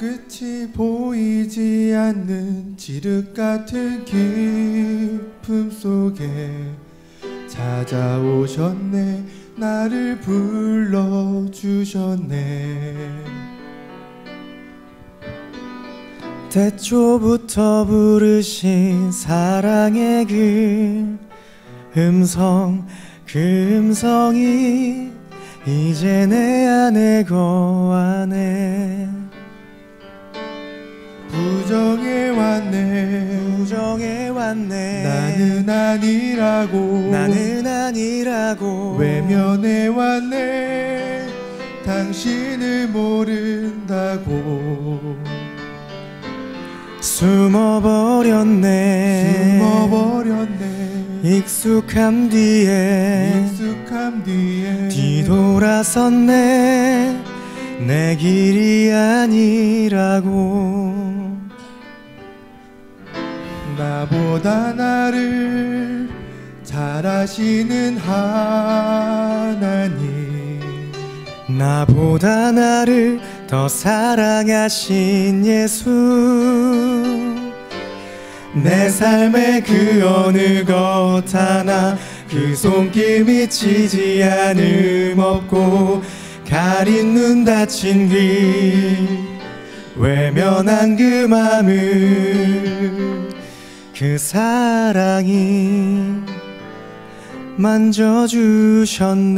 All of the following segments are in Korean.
끝이 보이지 않는 지륵 같은 깊음 속에 찾아오셨네. 나를 불러주셨네. 태초부터 부르신 사랑의 그 음성, 그 음성이 이제 내 안에 거하네. 부정해 왔네. 나는 아니라고 외면해 왔네. 당신을 모른다고 숨어버렸네. 익숙함 뒤에 뒤돌아섰네. 내 길이 아니라고. 나보다 나를 잘 아시는 하나님, 나보다 나를 더 사랑하신 예수, 내 삶의 그 어느 것 하나 그 손길 미치지 않음 없고, 가린 눈 닫힌 귀 외면한 그 맘을 그 사랑이 만져주셨네.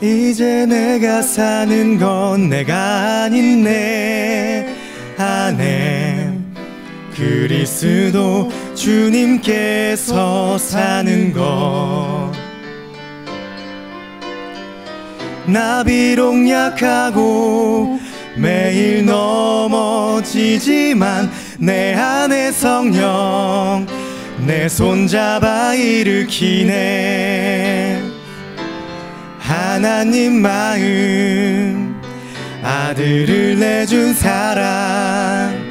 이제 내가 사는 건 내가 아닌 내 안에 그리스도 주님께서 사는 것. 나 비록 약하고 매일 넘어지지만 내 안에 성령 내 손잡아 일으키네. 하나님 마음 아들을 내준 사랑,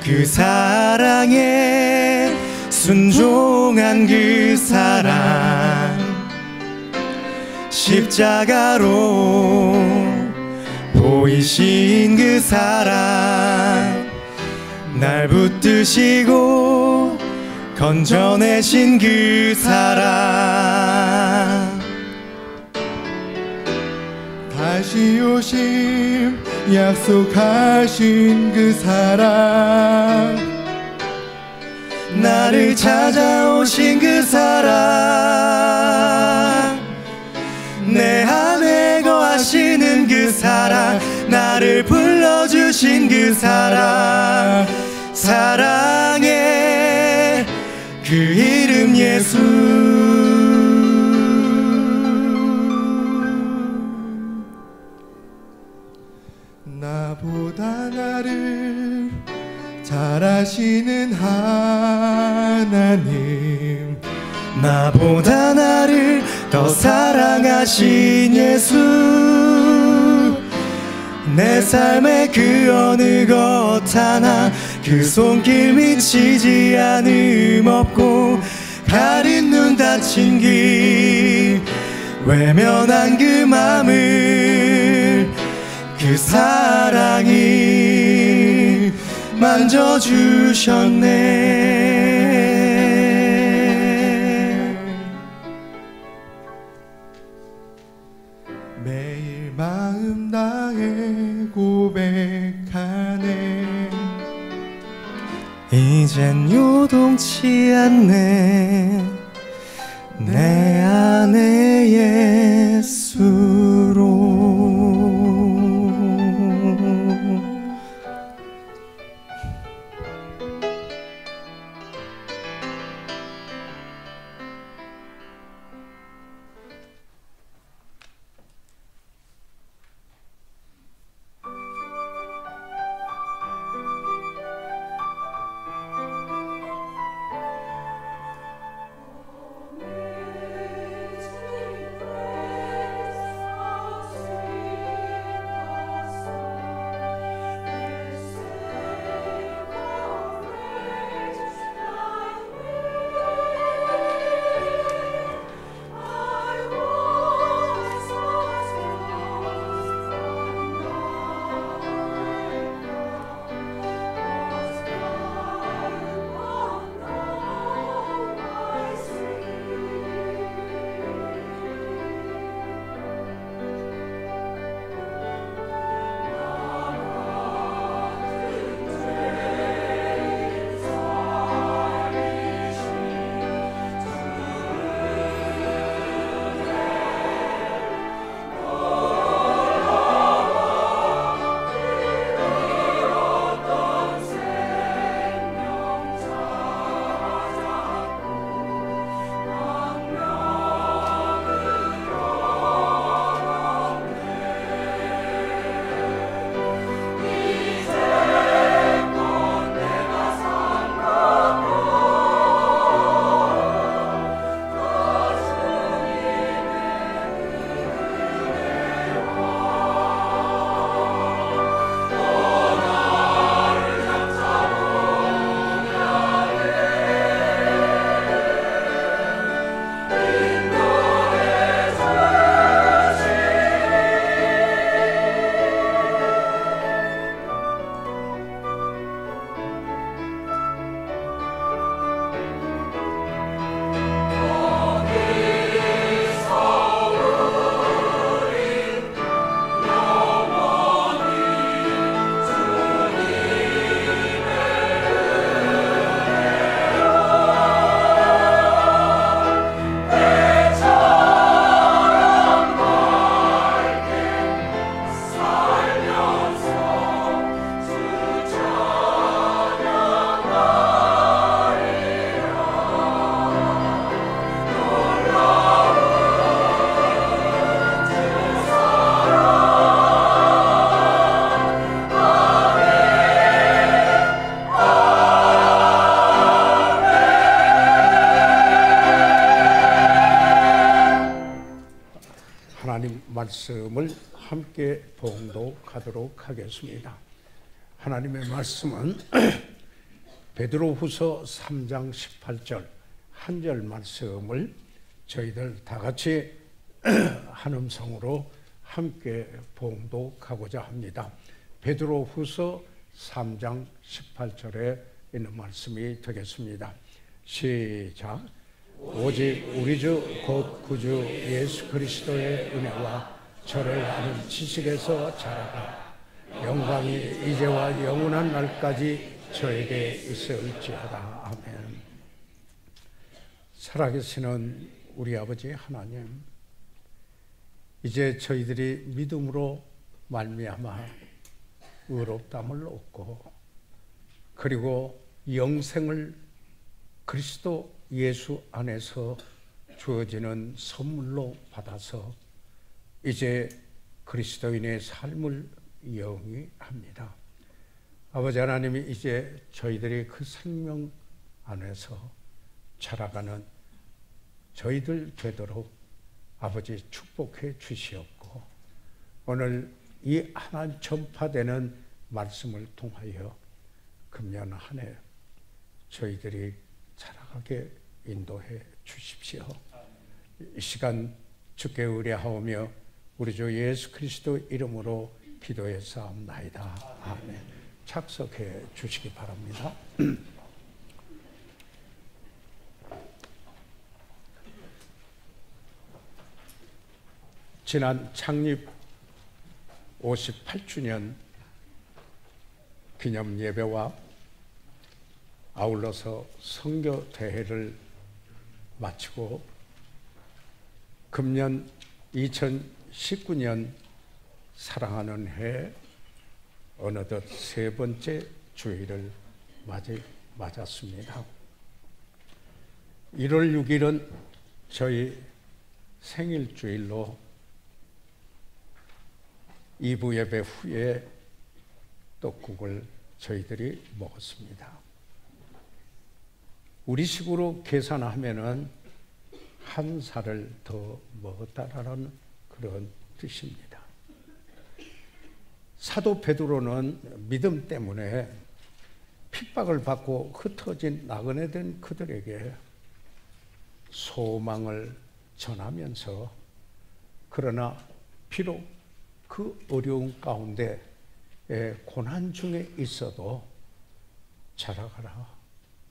그 사랑에 순종한 그 사랑, 십자가로 보이신 그 사랑, 날 붙드시고 건져내신 그 사랑, 다시 오심 약속하신 그 사랑, 나를 찾아오신 그 사랑, 내 안에 거하시는 그 사랑, 나를 불러주신 그 사랑, 사랑의 그 이름 예수. 나보다 나를 잘 아시는 하나님, 나보다 나를 더 사랑하신 예수, 내 삶의 그 어느 것 하나 그 손길 미치지 않음 없고, 가린 눈 닫힌 귀 외면한 그 맘을 그 사랑이 만져주셨네. 매일 마음 다해 고백하네. 이젠 요동치 않네. 내 안에 예수로. 하나님 말씀을 함께 봉독하도록 하겠습니다. 하나님의 말씀은 베드로후서 3장 18절 한 절 말씀을 저희들 다 같이 한 음성으로 함께 봉독하고자 합니다. 베드로후서 3장 18절에 있는 말씀이 되겠습니다. 시작. 오직 우리 주 곧 구주 예수 그리스도의 은혜와 저를 아는 지식에서 자라가 영광이 이제와 영원한 날까지 저에게 있을지어다. 아멘. 살아계시는 우리 아버지 하나님, 이제 저희들이 믿음으로 말미암아 의롭다함을 얻고 그리고 영생을 그리스도 예수 안에서 주어지는 선물로 받아서 이제 그리스도인의 삶을 영위합니다. 아버지 하나님이 이제 저희들이 그 생명 안에서 자라가는 저희들 되도록 아버지 축복해 주시옵고, 오늘 이 하나님 전파되는 말씀을 통하여 금년 한 해 저희들이 자라가게 인도해 주십시오. 이 시간 주께 의뢰하오며 우리 주 예수 그리스도 이름으로 기도해 사옵나이다. 아멘. 착석해 주시기 바랍니다. 지난 창립 58주년 기념 예배와 아울러서 선교 대회를 마치고 금년 2019년 사랑하는 해 어느덧 세 번째 주일을 맞았습니다. 1월 6일은 저희 생일주일로 2부 예배 후에 떡국을 저희들이 먹었습니다. 우리식으로 계산하면은 한 살을 더 먹었다라는 그런 뜻입니다. 사도 베드로는 믿음 때문에 핍박을 받고 흩어진 나그네 된 그들에게 소망을 전하면서, 그러나 비록 그 어려운 가운데 고난 중에 있어도 자라가라,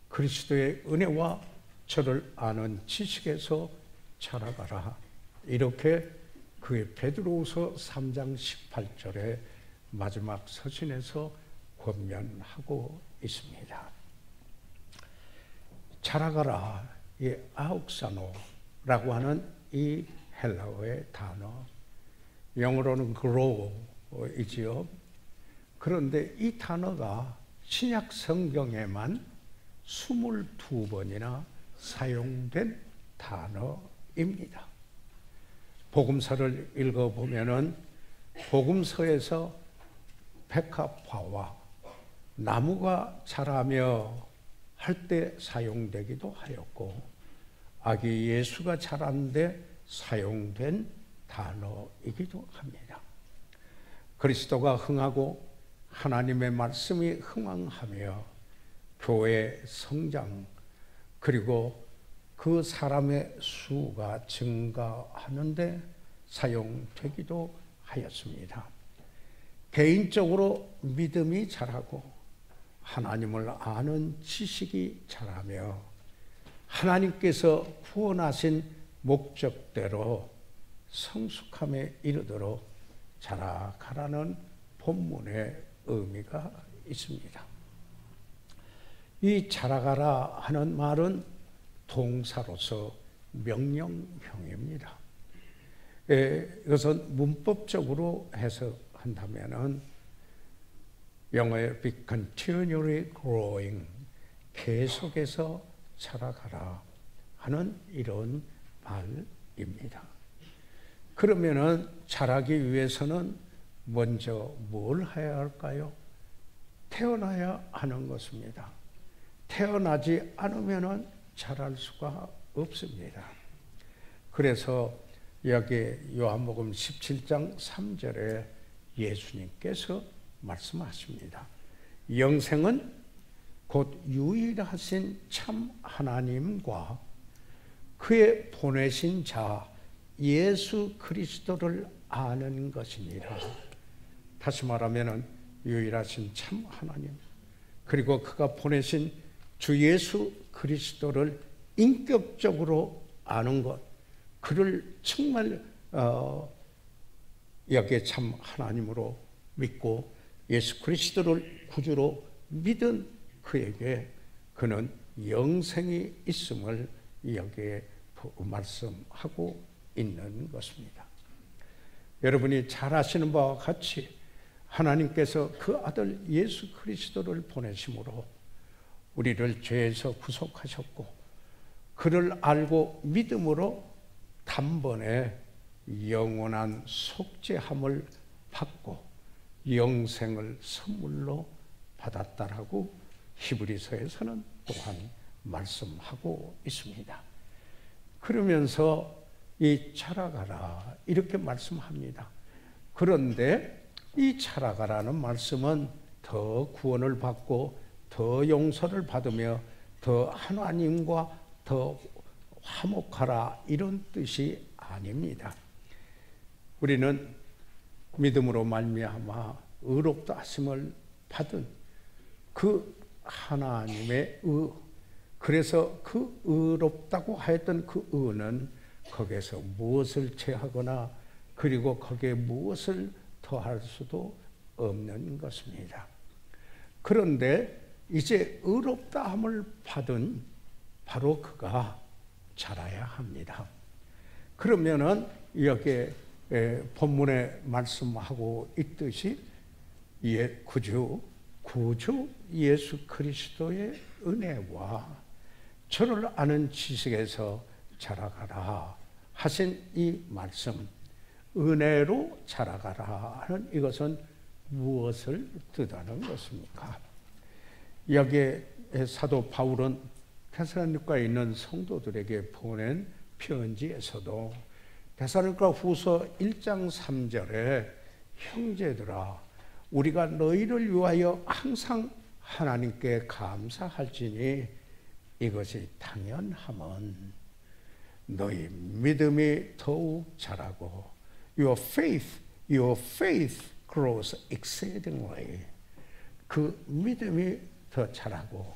그리스도의 은혜와 저를 아는 지식에서 자라가라, 이렇게 그의 베드로후서 3장 18절의 마지막 서신에서 권면하고 있습니다. 자라가라, 이 아욱사노라고 하는 이 헬라어의 단어, 영어로는 grow이지요. 그런데 이 단어가 신약 성경에만 22번이나 사용된 단어입니다. 복음서를 읽어보면은 복음서에서 백합화와 나무가 자라며 할 때 사용되기도 하였고, 아기 예수가 자라는데 사용된 단어이기도 합니다. 그리스도가 흥하고 하나님의 말씀이 흥왕하며 교회 성장, 그리고 그 사람의 수가 증가하는데 사용되기도 하였습니다. 개인적으로 믿음이 자라고 하나님을 아는 지식이 자라며 하나님께서 구원하신 목적대로 성숙함에 이르도록 자라가라는 본문의 의미가 있습니다. 이 자라가라 하는 말은 동사로서 명령형입니다. 이것은 문법적으로 해석한다면은 영어의 be continually growing, 계속해서 자라가라 하는 이런 말입니다. 그러면은 자라기 위해서는 먼저 뭘 해야 할까요? 태어나야 하는 것입니다. 태어나지 않으면은 자랄 수가 없습니다. 그래서 여기 요한복음 17장 3절에 예수님께서 말씀하십니다. 영생은 곧 유일하신 참 하나님과 그의 보내신 자 예수 그리스도를 아는 것이니라. 다시 말하면 유일하신 참 하나님, 그리고 그가 보내신 주 예수 그리스도를 인격적으로 아는 것, 그를 정말 여기에 참 하나님으로 믿고 예수 그리스도를 구주로 믿은 그에게 그는 영생이 있음을 여기에 말씀하고 있는 것입니다. 여러분이 잘 아시는 바와 같이 하나님께서 그 아들 예수 그리스도를 보내심으로 우리를 죄에서 구속하셨고, 그를 알고 믿음으로 단번에 영원한 속죄함을 받고 영생을 선물로 받았다라고 히브리서에서는 또한 말씀하고 있습니다. 그러면서 이 자라가라 이렇게 말씀합니다. 그런데 이 자라가라는 말씀은 더 구원을 받고 더 용서를 받으며 더 하나님과 더 화목하라 이런 뜻이 아닙니다. 우리는 믿음으로 말미암아 의롭다 하심을 받은 그 하나님의 의, 그래서 그 의롭다고 하였던 그 의는 거기에서 무엇을 제하거나 그리고 거기에 무엇을 더할 수도 없는 것입니다. 그런데 이제 의롭다함을 받은 바로 그가 자라야 합니다. 그러면은 여기에 본문에 말씀하고 있듯이 구주 예수 그리스도의 은혜와 저를 아는 지식에서 자라가라 하신 이 말씀, 은혜로 자라가라 하는 이것은 무엇을 뜻하는 것입니까? 여기에 사도 바울은 데살로니가에 있는 성도들에게 보낸 편지에서도 데살로니가 후서 1장 3절에 형제들아 우리가 너희를 위하여 항상 하나님께 감사할지니 이것이 당연함은 너희 믿음이 더욱 자라고 your faith grows exceedingly. 그 믿음이 더 자라고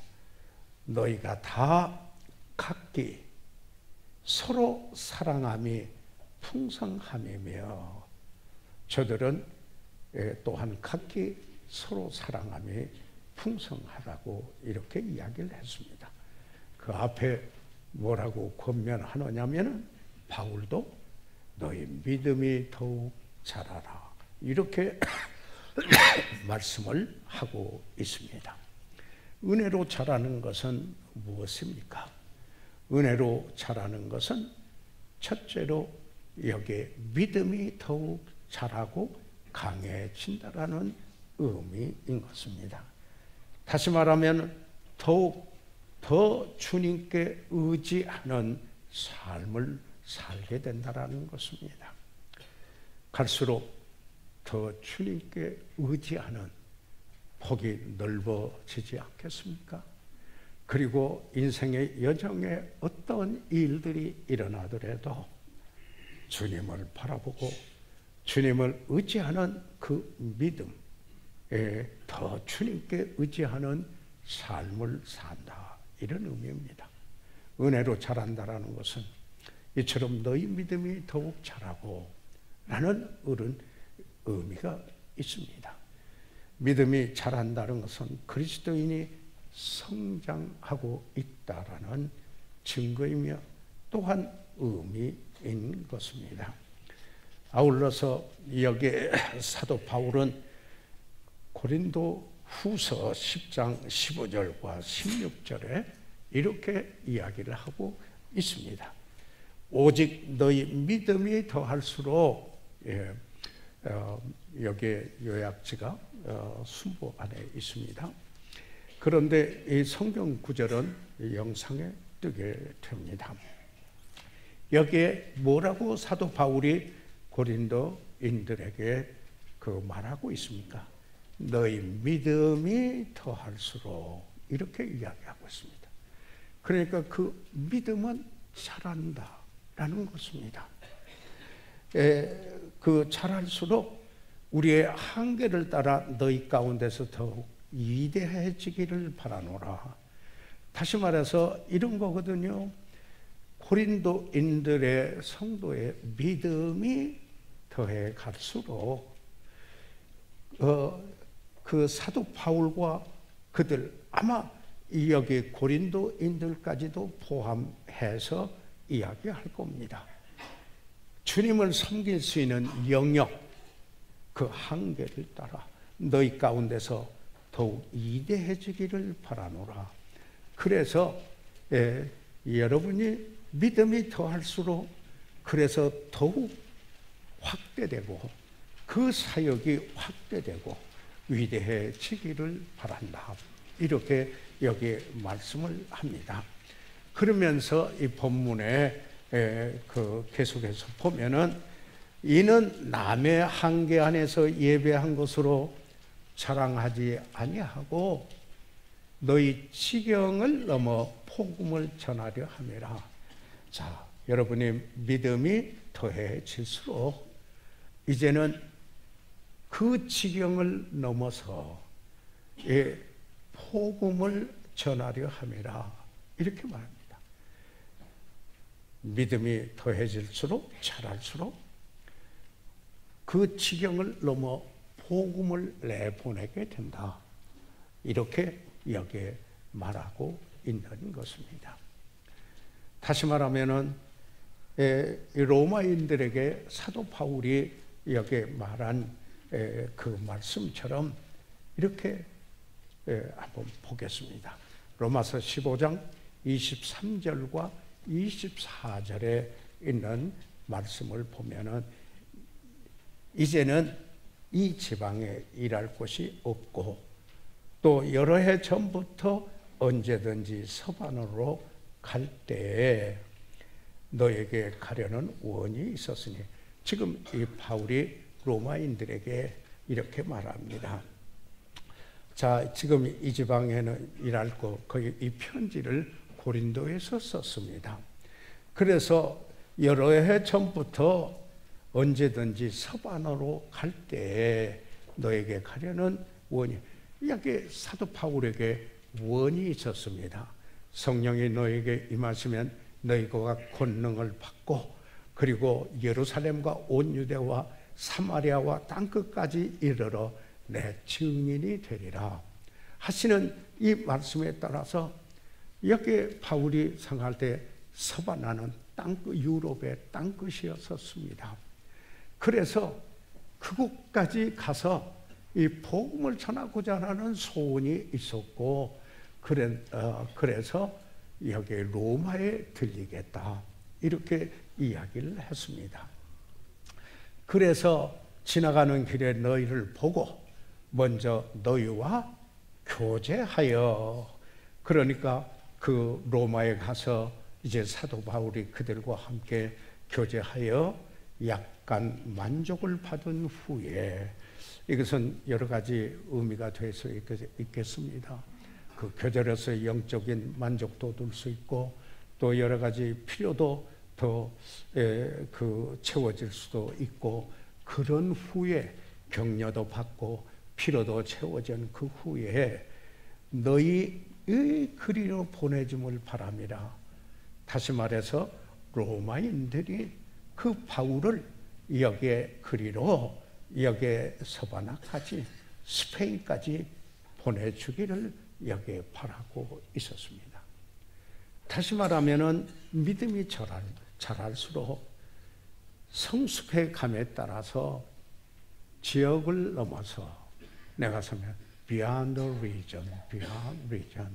너희가 다 각기 서로 사랑함이 풍성함이며 저들은 또한 각기 서로 사랑함이 풍성하다고 이렇게 이야기를 했습니다. 그 앞에 뭐라고 권면하느냐면 바울도 너희 믿음이 더욱 자라라 이렇게 말씀을 하고 있습니다. 은혜로 자라는 것은 무엇입니까? 은혜로 자라는 것은 첫째로 여기에 믿음이 더욱 자라고 강해진다라는 의미인 것입니다. 다시 말하면 더욱 더 주님께 의지하는 삶을 살게 된다라는 것입니다. 갈수록 더 주님께 의지하는 폭이 넓어지지 않겠습니까? 그리고 인생의 여정에 어떤 일들이 일어나더라도 주님을 바라보고 주님을 의지하는 그 믿음에 더 주님께 의지하는 삶을 산다 이런 의미입니다. 은혜로 자란다라는 것은 이처럼 너희 믿음이 더욱 자라고 라는 의미가 있습니다. 믿음이 자란다는 것은 그리스도인이 성장하고 있다라는 증거이며 또한 의미인 것입니다. 아울러서 여기에 사도 바울은 고린도 후서 10장 15절과 16절에 이렇게 이야기를 하고 있습니다. 오직 너희 믿음이 더할수록 여기에 요약지가 순보 안에 있습니다. 그런데 이 성경 구절은 영상에 뜨게 됩니다. 여기에 뭐라고 사도 바울이 고린도인들에게 말하고 있습니까? 너희 믿음이 더할수록 이렇게 이야기하고 있습니다. 그러니까 그 믿음은 자란다라는 것입니다. 그 자랄수록 우리의 한계를 따라 너희 가운데서 더욱 위대해지기를 바라노라. 다시 말해서 이런 거거든요. 고린도인들의 성도의 믿음이 더해 갈수록 그 사도 바울과 그들 아마 여기 고린도인들까지도 포함해서 이야기할 겁니다. 주님을 섬길 수 있는 영역, 그 한계를 따라 너희 가운데서 더욱 위대해지기를 바라노라. 그래서 여러분이 믿음이 더할수록 그래서 더욱 확대되고 그 사역이 확대되고 위대해지기를 바란다. 이렇게 여기 말씀을 합니다. 그러면서 이 본문에 계속해서 보면은 이는 남의 한계 안에서 예배한 것으로 자랑하지 아니하고 너희 지경을 넘어 복음을 전하려 함이라. 자, 여러분의 믿음이 더해질수록 이제는 그 지경을 넘어서 복음을 전하려 함이라. 이렇게 말합니다. 믿음이 더해질수록 자랄수록 그 지경을 넘어 복음을 내보내게 된다. 이렇게 여기에 말하고 있는 것입니다. 다시 말하면은 로마인들에게 사도 바울이 여기에 말한 그 말씀처럼 이렇게 한번 보겠습니다. 로마서 15장 23절과 24절에 있는 말씀을 보면은 이제는 이 지방에 일할 곳이 없고 또 여러 해 전부터 언제든지 서반으로 갈 때에 너에게 가려는 원이 있었으니, 지금 이 바울이 로마인들에게 이렇게 말합니다. 자, 지금 이 지방에는 일할 곳, 거기 이 편지를 고린도에서 썼습니다. 그래서 여러 해 전부터 언제든지 서반으로 갈 때에 너에게 가려는 원이, 여기 사도 바울에게 원이 있었습니다. 성령이 너에게 임하시면 너희가 권능을 받고 그리고 예루살렘과 온 유대와 사마리아와 땅끝까지 이르러 내 증인이 되리라 하시는 이 말씀에 따라서 여기 바울이 생각할 때 서반하는 땅끝, 유럽의 땅끝이었습니다. 그래서 그곳까지 가서 이 복음을 전하고자 하는 소원이 있었고, 그래서 여기 로마에 들리겠다 이렇게 이야기를 했습니다. 그래서 지나가는 길에 너희를 보고 먼저 너희와 교제하여, 그러니까 그 로마에 가서 이제 사도 바울이 그들과 함께 교제하여 약간 만족을 받은 후에, 이것은 여러 가지 의미가 될 수 있겠습니다. 그 교제로서 영적인 만족도 얻을 수 있고 또 여러 가지 필요도 더 채워질 수도 있고, 그런 후에 격려도 받고 필요도 채워진 그 후에 너희의 그리로 보내줌을 바랍니다. 다시 말해서 로마인들이 그 바울을 여기에 그리로 여기에 서바나까지 스페인까지 보내주기를 여기에 바라고 있었습니다. 다시 말하면은 믿음이 자랄수록 성숙해 감에 따라서 지역을 넘어서 내가 서면 beyond the region, beyond region,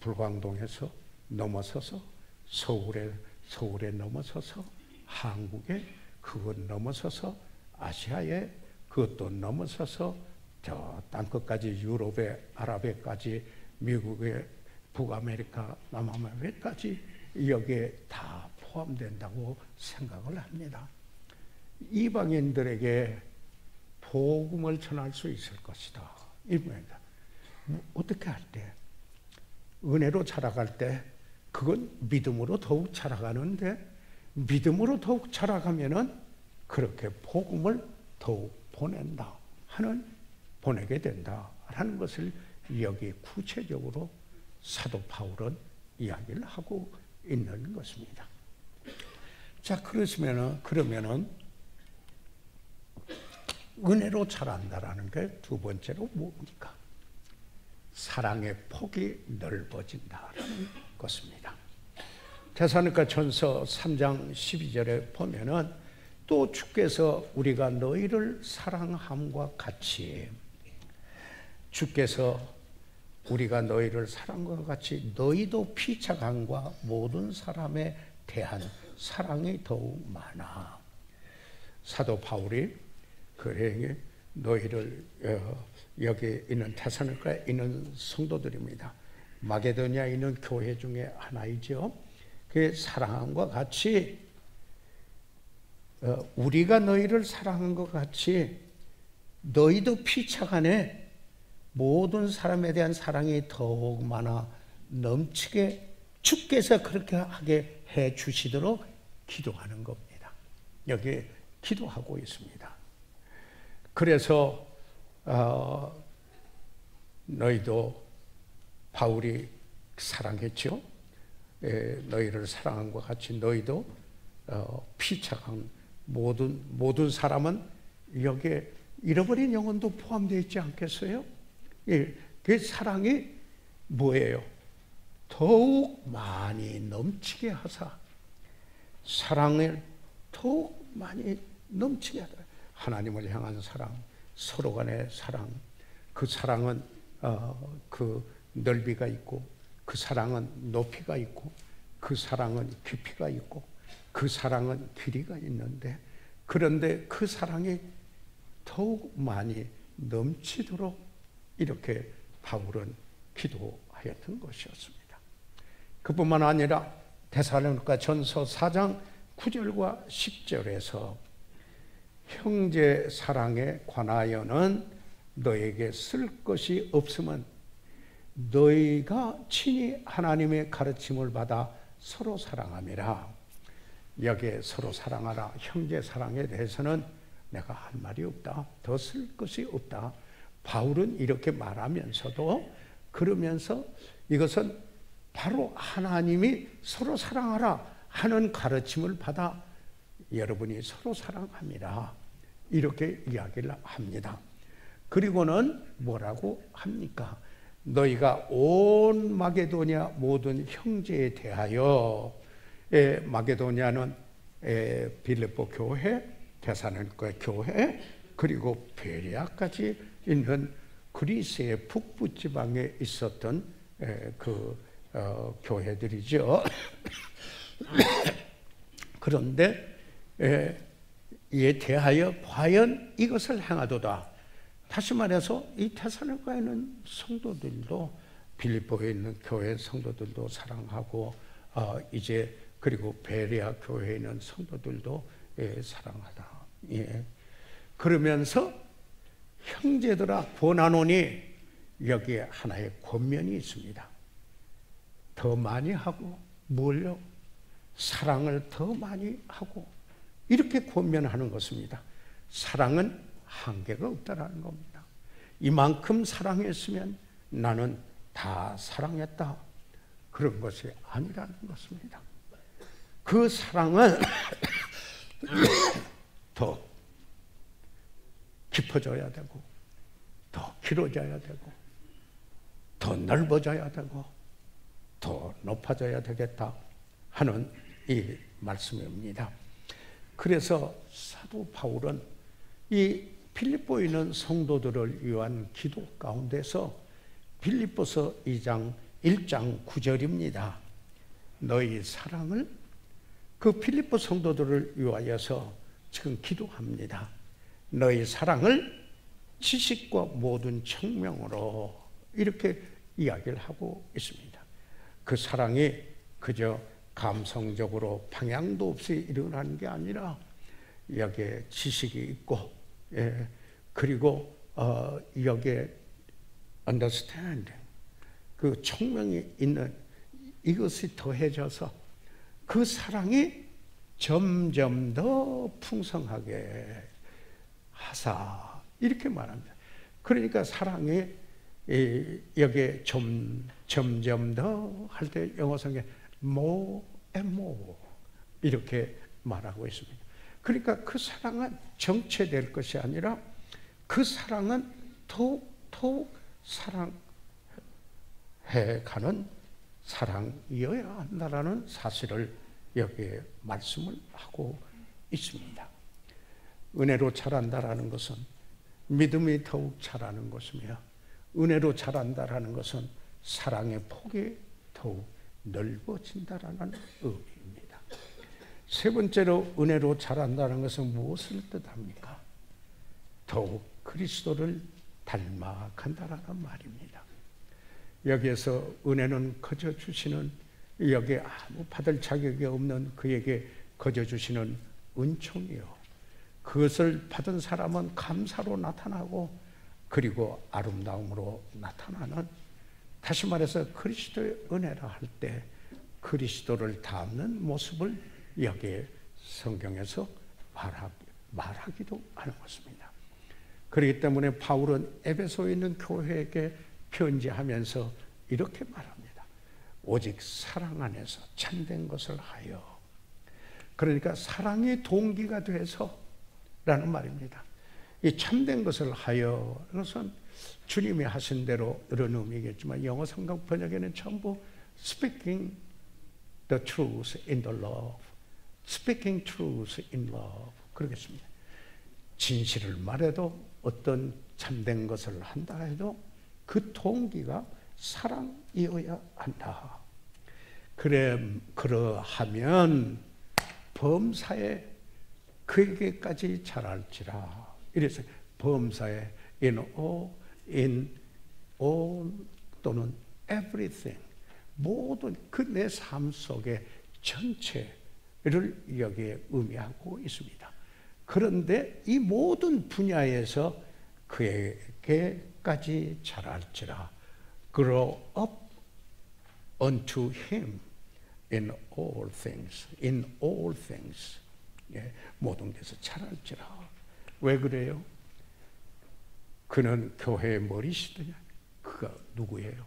불광동에서 넘어서서 서울에 넘어서서 한국에, 그것 넘어서서 아시아에, 그것도 넘어서서 저 땅끝까지 유럽의 아랍에까지, 미국의 북아메리카, 남아메리카까지 여기에 다 포함된다고 생각을 합니다. 이방인들에게 복음을 전할 수 있을 것이다. 이입니다. 어떻게 할 때? 은혜로 자라갈 때 그건 믿음으로 더욱 자라가는데, 믿음으로 더욱 자라가면은 그렇게 복음을 더욱 보내게 된다라는 것을 여기 구체적으로 사도 바울은 이야기를 하고 있는 것입니다. 자, 그러면은 은혜로 자란다라는 게 두 번째로 뭡니까? 사랑의 폭이 넓어진다라는 것입니다. 데살로니가 전서 3장 12절에 보면은 또 주께서 우리가 너희를 사랑함과 같이, 주께서 우리가 너희를 사랑과 같이 너희도 피차감과 모든 사람에 대한 사랑이 더욱 많아. 사도 바울이 그래 너희를 여기 있는 데살로니가에 있는 성도들입니다. 마게도니아에 있는 교회 중에 하나이죠. 그 사랑함과 같이 우리가 너희를 사랑한 것 같이 너희도 피차간에 모든 사람에 대한 사랑이 더욱 많아 넘치게 주께서 그렇게 하게 해 주시도록 기도하는 겁니다. 여기 기도하고 있습니다. 그래서 너희도 바울이 사랑했죠. 너희를 사랑한 것 같이 너희도 피차간 모든 사람은 여기에 잃어버린 영혼도 포함되어 있지 않겠어요? 그 사랑이 뭐예요? 더욱 많이 넘치게 하사, 사랑을 더욱 많이 넘치게 하다. 하나님을 향한 사랑, 서로 간의 사랑, 그 사랑은 그 넓이가 있고, 그 사랑은 높이가 있고, 그 사랑은 깊이가 있고, 그 사랑은 길이가 있는데, 그런데 그 사랑이 더욱 많이 넘치도록 이렇게 바울은 기도하였던 것이었습니다. 그뿐만 아니라 데살로니가 전서 4장 9절과 10절에서 형제 사랑에 관하여는 너에게 쓸 것이 없으면 너희가 친히 하나님의 가르침을 받아 서로 사랑함이라. 여기에 서로 사랑하라, 형제 사랑에 대해서는 내가 할 말이 없다, 더 쓸 것이 없다. 바울은 이렇게 말하면서도, 그러면서 이것은 바로 하나님이 서로 사랑하라 하는 가르침을 받아 여러분이 서로 사랑함이라, 이렇게 이야기를 합니다. 그리고는 뭐라고 합니까? 너희가 온 마게도냐 모든 형제에 대하여, 마게도냐는 빌립보 교회, 데살로니가 교회, 그리고 베레아까지 있는 그리스의 북부 지방에 있었던 교회들이죠. 그런데 이에 대하여 과연 이것을 행하도다. 다시 말해서 이 데살로니가에 있는 성도들도, 빌립보에 있는 교회 성도들도 사랑하고, 이제 그리고 베레아 교회에 있는 성도들도 사랑하다. 그러면서 형제들아 보나노니, 여기에 하나의 권면이 있습니다. 더 많이 하고, 뭘요? 사랑을 더 많이 하고, 이렇게 권면하는 것입니다. 사랑은 한계가 없다라는 겁니다. 이만큼 사랑했으면 나는 다 사랑했다, 그런 것이 아니라는 것입니다. 그 사랑은 더 깊어져야 되고, 더 길어져야 되고, 더 넓어져야 되고, 더 높아져야 되겠다 하는 이 말씀입니다. 그래서 사도 바울은 이 빌립보에 있는 성도들을 위한 기도 가운데서 빌립보서 1장 9절입니다. 너희 사랑을, 그 빌립보 성도들을 위하여서 지금 기도합니다. 너희 사랑을 지식과 모든 청명으로, 이렇게 이야기를 하고 있습니다. 그 사랑이 그저 감성적으로 방향도 없이 일어나는 게 아니라 여기에 지식이 있고, 그리고 여기에 understanding, 그 총명이 있는 이것이 더해져서 그 사랑이 점점 더 풍성하게 하사, 이렇게 말합니다. 그러니까 사랑이 여기에 점점 더 할 때 영어 성경에 more and more 이렇게 말하고 있습니다. 그러니까 그 사랑은 정체될 것이 아니라 그 사랑은 더욱 사랑해가는 사랑이어야 한다라는 사실을 여기에 말씀을 하고 있습니다. 은혜로 자란다라는 것은 믿음이 더욱 자라는 것이며, 은혜로 자란다라는 것은 사랑의 폭이 더욱 넓어진다라는 의미입니다. 세 번째로 은혜로 자란다는 것은 무엇을 뜻합니까? 더욱 그리스도를 닮아간다라는 말입니다. 여기에서 은혜는 거저 주시는, 여기에 아무 받을 자격이 없는 그에게 거저 주시는 은총이요, 그것을 받은 사람은 감사로 나타나고 그리고 아름다움으로 나타나는, 다시 말해서 그리스도의 은혜라 할 때 그리스도를 닮는 모습을 여기에 성경에서 말하기도 하는 것입니다. 그렇기 때문에 바울은 에베소에 있는 교회에게 편지하면서 이렇게 말합니다. 오직 사랑 안에서 참된 것을 하여. 그러니까 사랑이 동기가 돼서 라는 말입니다. 이 참된 것을 하여, 그것은 주님이 하신 대로 이런 의미겠지만 영어 성경 번역에는 전부 speaking the truth in the love, speaking truth in love 그러겠습니다. 진실을 말해도 어떤 참된 것을 한다 해도 그 동기가 사랑이어야 한다. 그러하면 범사에 그에게까지 자랄지라. 이래서 범사에 in all 또는 everything, 모든 그 내 삶 속의 전체를 여기에 의미하고 있습니다. 그런데 이 모든 분야에서 그에게까지 자랄지라. grow up unto him in all things, in all things. 모든 데서 자랄지라. 왜 그래요? 그는 교회의 머리시더냐? 그가 누구예요?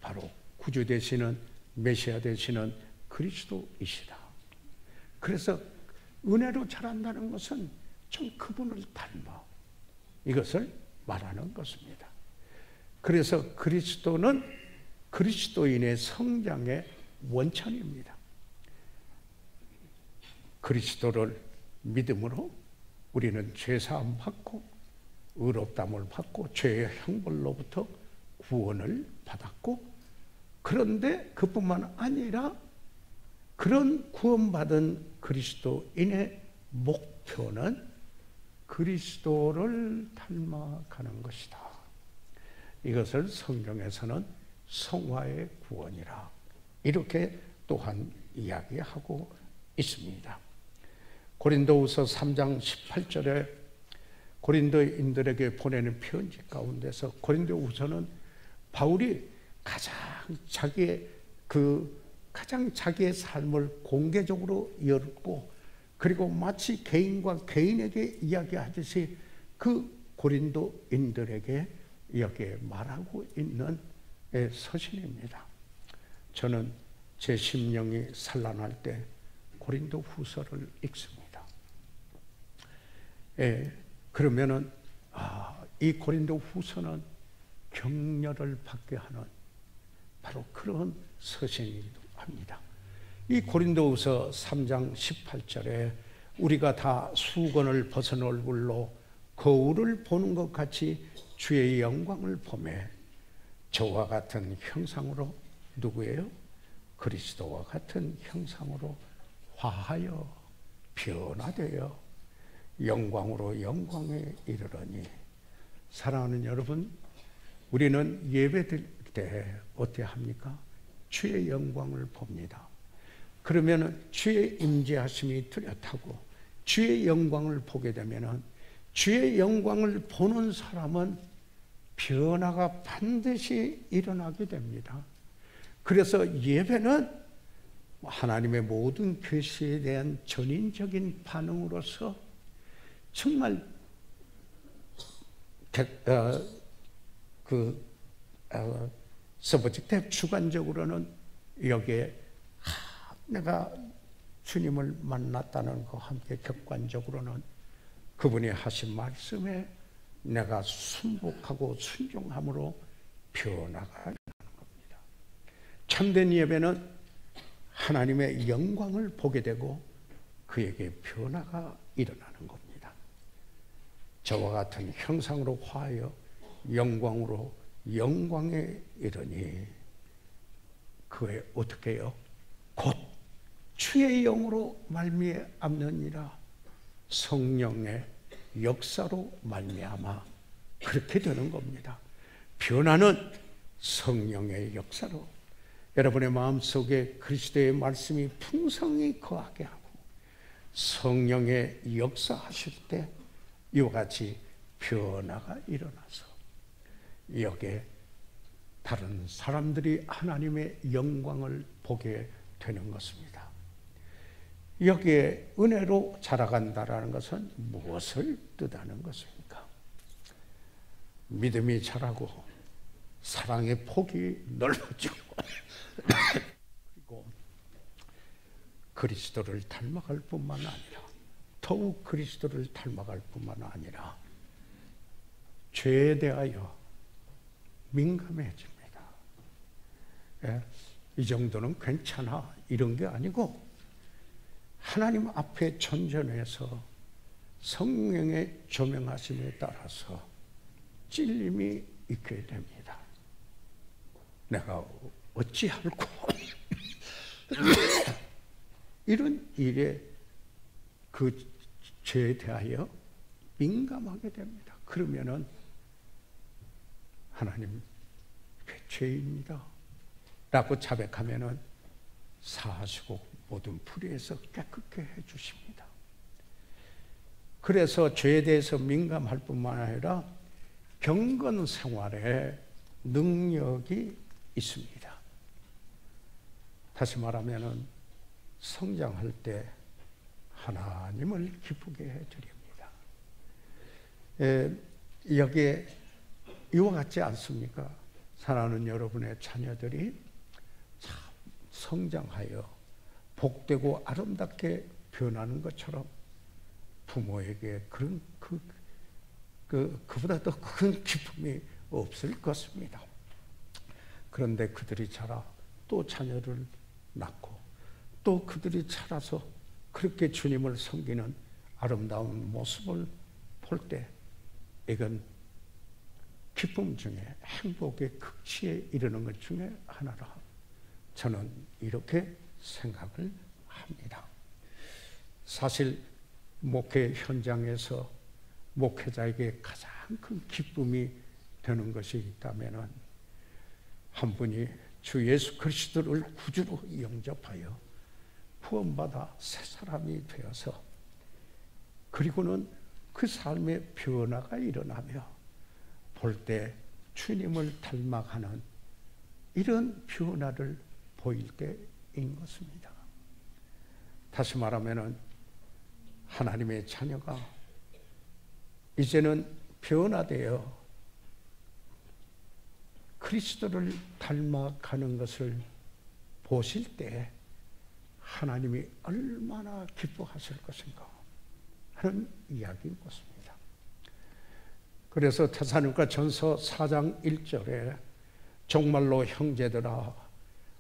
바로 구주 되시는 메시아 되시는 그리스도이시다. 그래서 은혜로 자란다는 것은 좀 그분을 닮아, 이것을 말하는 것입니다. 그래서 그리스도는 그리스도인의 성장의 원천입니다. 그리스도를 믿음으로 우리는 죄사함 받고 의롭다함을 받고 죄의 형벌로부터 구원을 받았고, 그런데 그뿐만 아니라 그런 구원받은 그리스도인의 목표는 그리스도를 닮아가는 것이다. 이것을 성경에서는 성화의 구원이라 이렇게 또한 이야기하고 있습니다. 고린도후서 3장 18절에 고린도인들에게 보내는 편지 가운데서 고린도후서는 바울이 가장 자기의 삶을 공개적으로 열고, 그리고 마치 개인과 개인에게 이야기하듯이 그 고린도인들에게 여기에 말하고 있는 서신입니다. 저는 제 심령이 산란할 때 고린도후서를 읽습니다. 그러면은 이 고린도후서는 격려를 받게 하는 바로 그런 서신이기도 합니다. 이 고린도후서 3장 18절에 우리가 다 수건을 벗은 얼굴로 거울을 보는 것 같이 주의 영광을 보매 저와 같은 형상으로, 누구예요? 그리스도와 같은 형상으로 화하여 변화되어 영광으로 영광에 이르러니. 사랑하는 여러분, 우리는 예배드릴 때 어떻게 합니까? 주의 영광을 봅니다. 그러면 주의 임재하심이 뚜렷하고 주의 영광을 보게 되면 주의 영광을 보는 사람은 변화가 반드시 일어나게 됩니다. 그래서 예배는 하나님의 모든 계시에 대한 전인적인 반응으로서 정말 서브젝트 주관적으로는 여기에 내가 주님을 만났다는 것과 함께 객관적으로는 그분이 하신 말씀에 내가 순복하고 순종함으로 변화가 일어나는 겁니다. 참된 예배는 하나님의 영광을 보게 되고 그에게 변화가 일어나는 겁니다. 저와 같은 형상으로 화하여 영광으로 영광에 이르니 그에 어떻게 해요? 곧 주의 영으로 말미암느니라. 성령의 역사로 말미암아 그렇게 되는 겁니다. 변화는 성령의 역사로 여러분의 마음속에 그리스도의 말씀이 풍성히 거하게 하고 성령의 역사하실 때 이와 같이 변화가 일어나서 여기에 다른 사람들이 하나님의 영광을 보게 되는 것입니다. 여기에 은혜로 자라간다라는 것은 무엇을 뜻하는 것입니까? 믿음이 자라고 사랑의 폭이 넓어지고 그리고 그리스도를 닮아갈 뿐만 아니라 더욱 그리스도를 닮아갈 뿐만 아니라 죄에 대하여 민감해집니다. 예, 이 정도는 괜찮아 이런 게 아니고 하나님 앞에 전전해서 성령의 조명하심에 따라서 찔림이 있게 됩니다. 내가 어찌할꼬 이런 일에 그 죄에 대하여 민감하게 됩니다. 그러면은 하나님 죄입니다 라고 자백하면은 사하시고 모든 불의에서 깨끗게 해주십니다. 그래서 죄에 대해서 민감할 뿐만 아니라 경건 생활에 능력이 있습니다. 다시 말하면은 성장할 때 하나님을 기쁘게 해드립니다. 여기에 이와 같지 않습니까? 사랑하는 여러분의 자녀들이 참 성장하여 복되고 아름답게 변하는 것처럼 부모에게 그런 그보다 더 큰 기쁨이 없을 것입니다. 그런데 그들이 자라 또 자녀를 낳고 또 그들이 자라서 그렇게 주님을 섬기는 아름다운 모습을 볼 때 이건 기쁨 중에 행복의 극치에 이르는 것 중에 하나라 저는 이렇게 생각을 합니다. 사실 목회 현장에서 목회자에게 가장 큰 기쁨이 되는 것이 있다면 한 분이 주 예수 그리스도를 구주로 영접하여 구원받아 새 사람이 되어서 그리고는 그 삶의 변화가 일어나며 볼 때 주님을 닮아가는 이런 변화를 보일 때인 것입니다. 다시 말하면 하나님의 자녀가 이제는 변화되어 그리스도를 닮아가는 것을 보실 때 하나님이 얼마나 기뻐하실 것인가 하는 이야기인 것입니다. 그래서 데살로니가 전서 4장 1절에 정말로 형제들아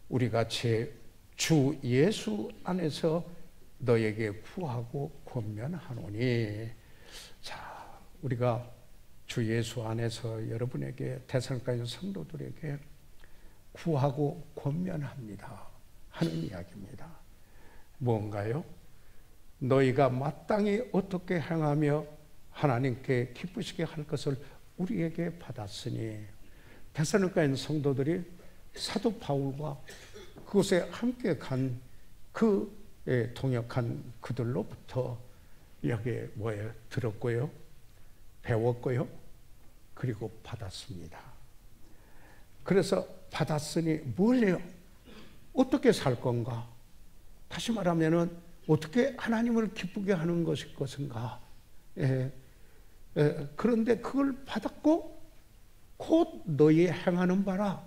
우리가 제 주 예수 안에서 너에게 구하고 권면하노니 자 우리가 주 예수 안에서 여러분에게 데살로니가 성도들에게 구하고 권면합니다 하는 이야기입니다. 뭔가요? 너희가 마땅히 어떻게 행하며 하나님께 기쁘시게 할 것을 우리에게 받았으니 데살로니가 성도들이 사도 바울과 그곳에 함께 간 그 동역한 그들로부터 여기에 뭐예요? 들었고요, 배웠고요, 그리고 받았습니다. 그래서 받았으니 뭘 해요? 어떻게 살 건가? 다시 말하면은 어떻게 하나님을 기쁘게 하는 것인가? 그런데 그걸 받았고 곧 너희 행하는 바라.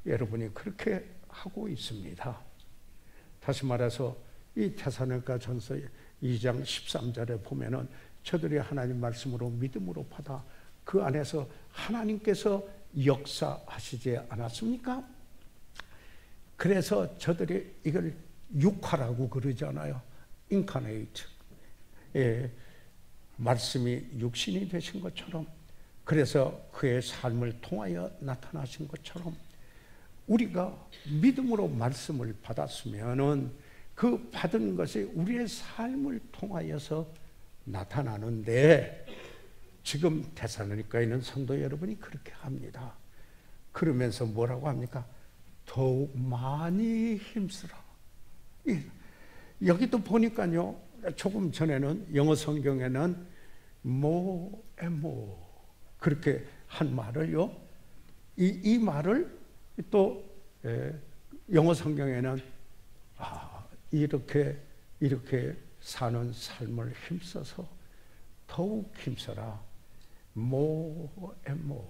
여러분이 그렇게 하고 있습니다. 다시 말해서 이 데살로니가전서 2장 13절에 보면은 저들이 하나님 말씀으로 믿음으로 받아 그 안에서 하나님께서 역사하시지 않았습니까? 그래서 저들이 이걸 육화라고 그러잖아요. 인카네이트. 말씀이 육신이 되신 것처럼, 그래서 그의 삶을 통하여 나타나신 것처럼 우리가 믿음으로 말씀을 받았으면은 그 받은 것이 우리의 삶을 통하여서 나타나는데, 지금 데살로니가에 있는 성도 여러분이 그렇게 합니다. 그러면서 뭐라고 합니까? 더욱 많이 힘쓰라. 여기도 보니까요, 조금 전에는 영어 성경에는 more and more 그렇게 한 말을요, 이 말을 또 영어 성경에는 이렇게 사는 삶을 힘써서 더욱 힘써라, more and more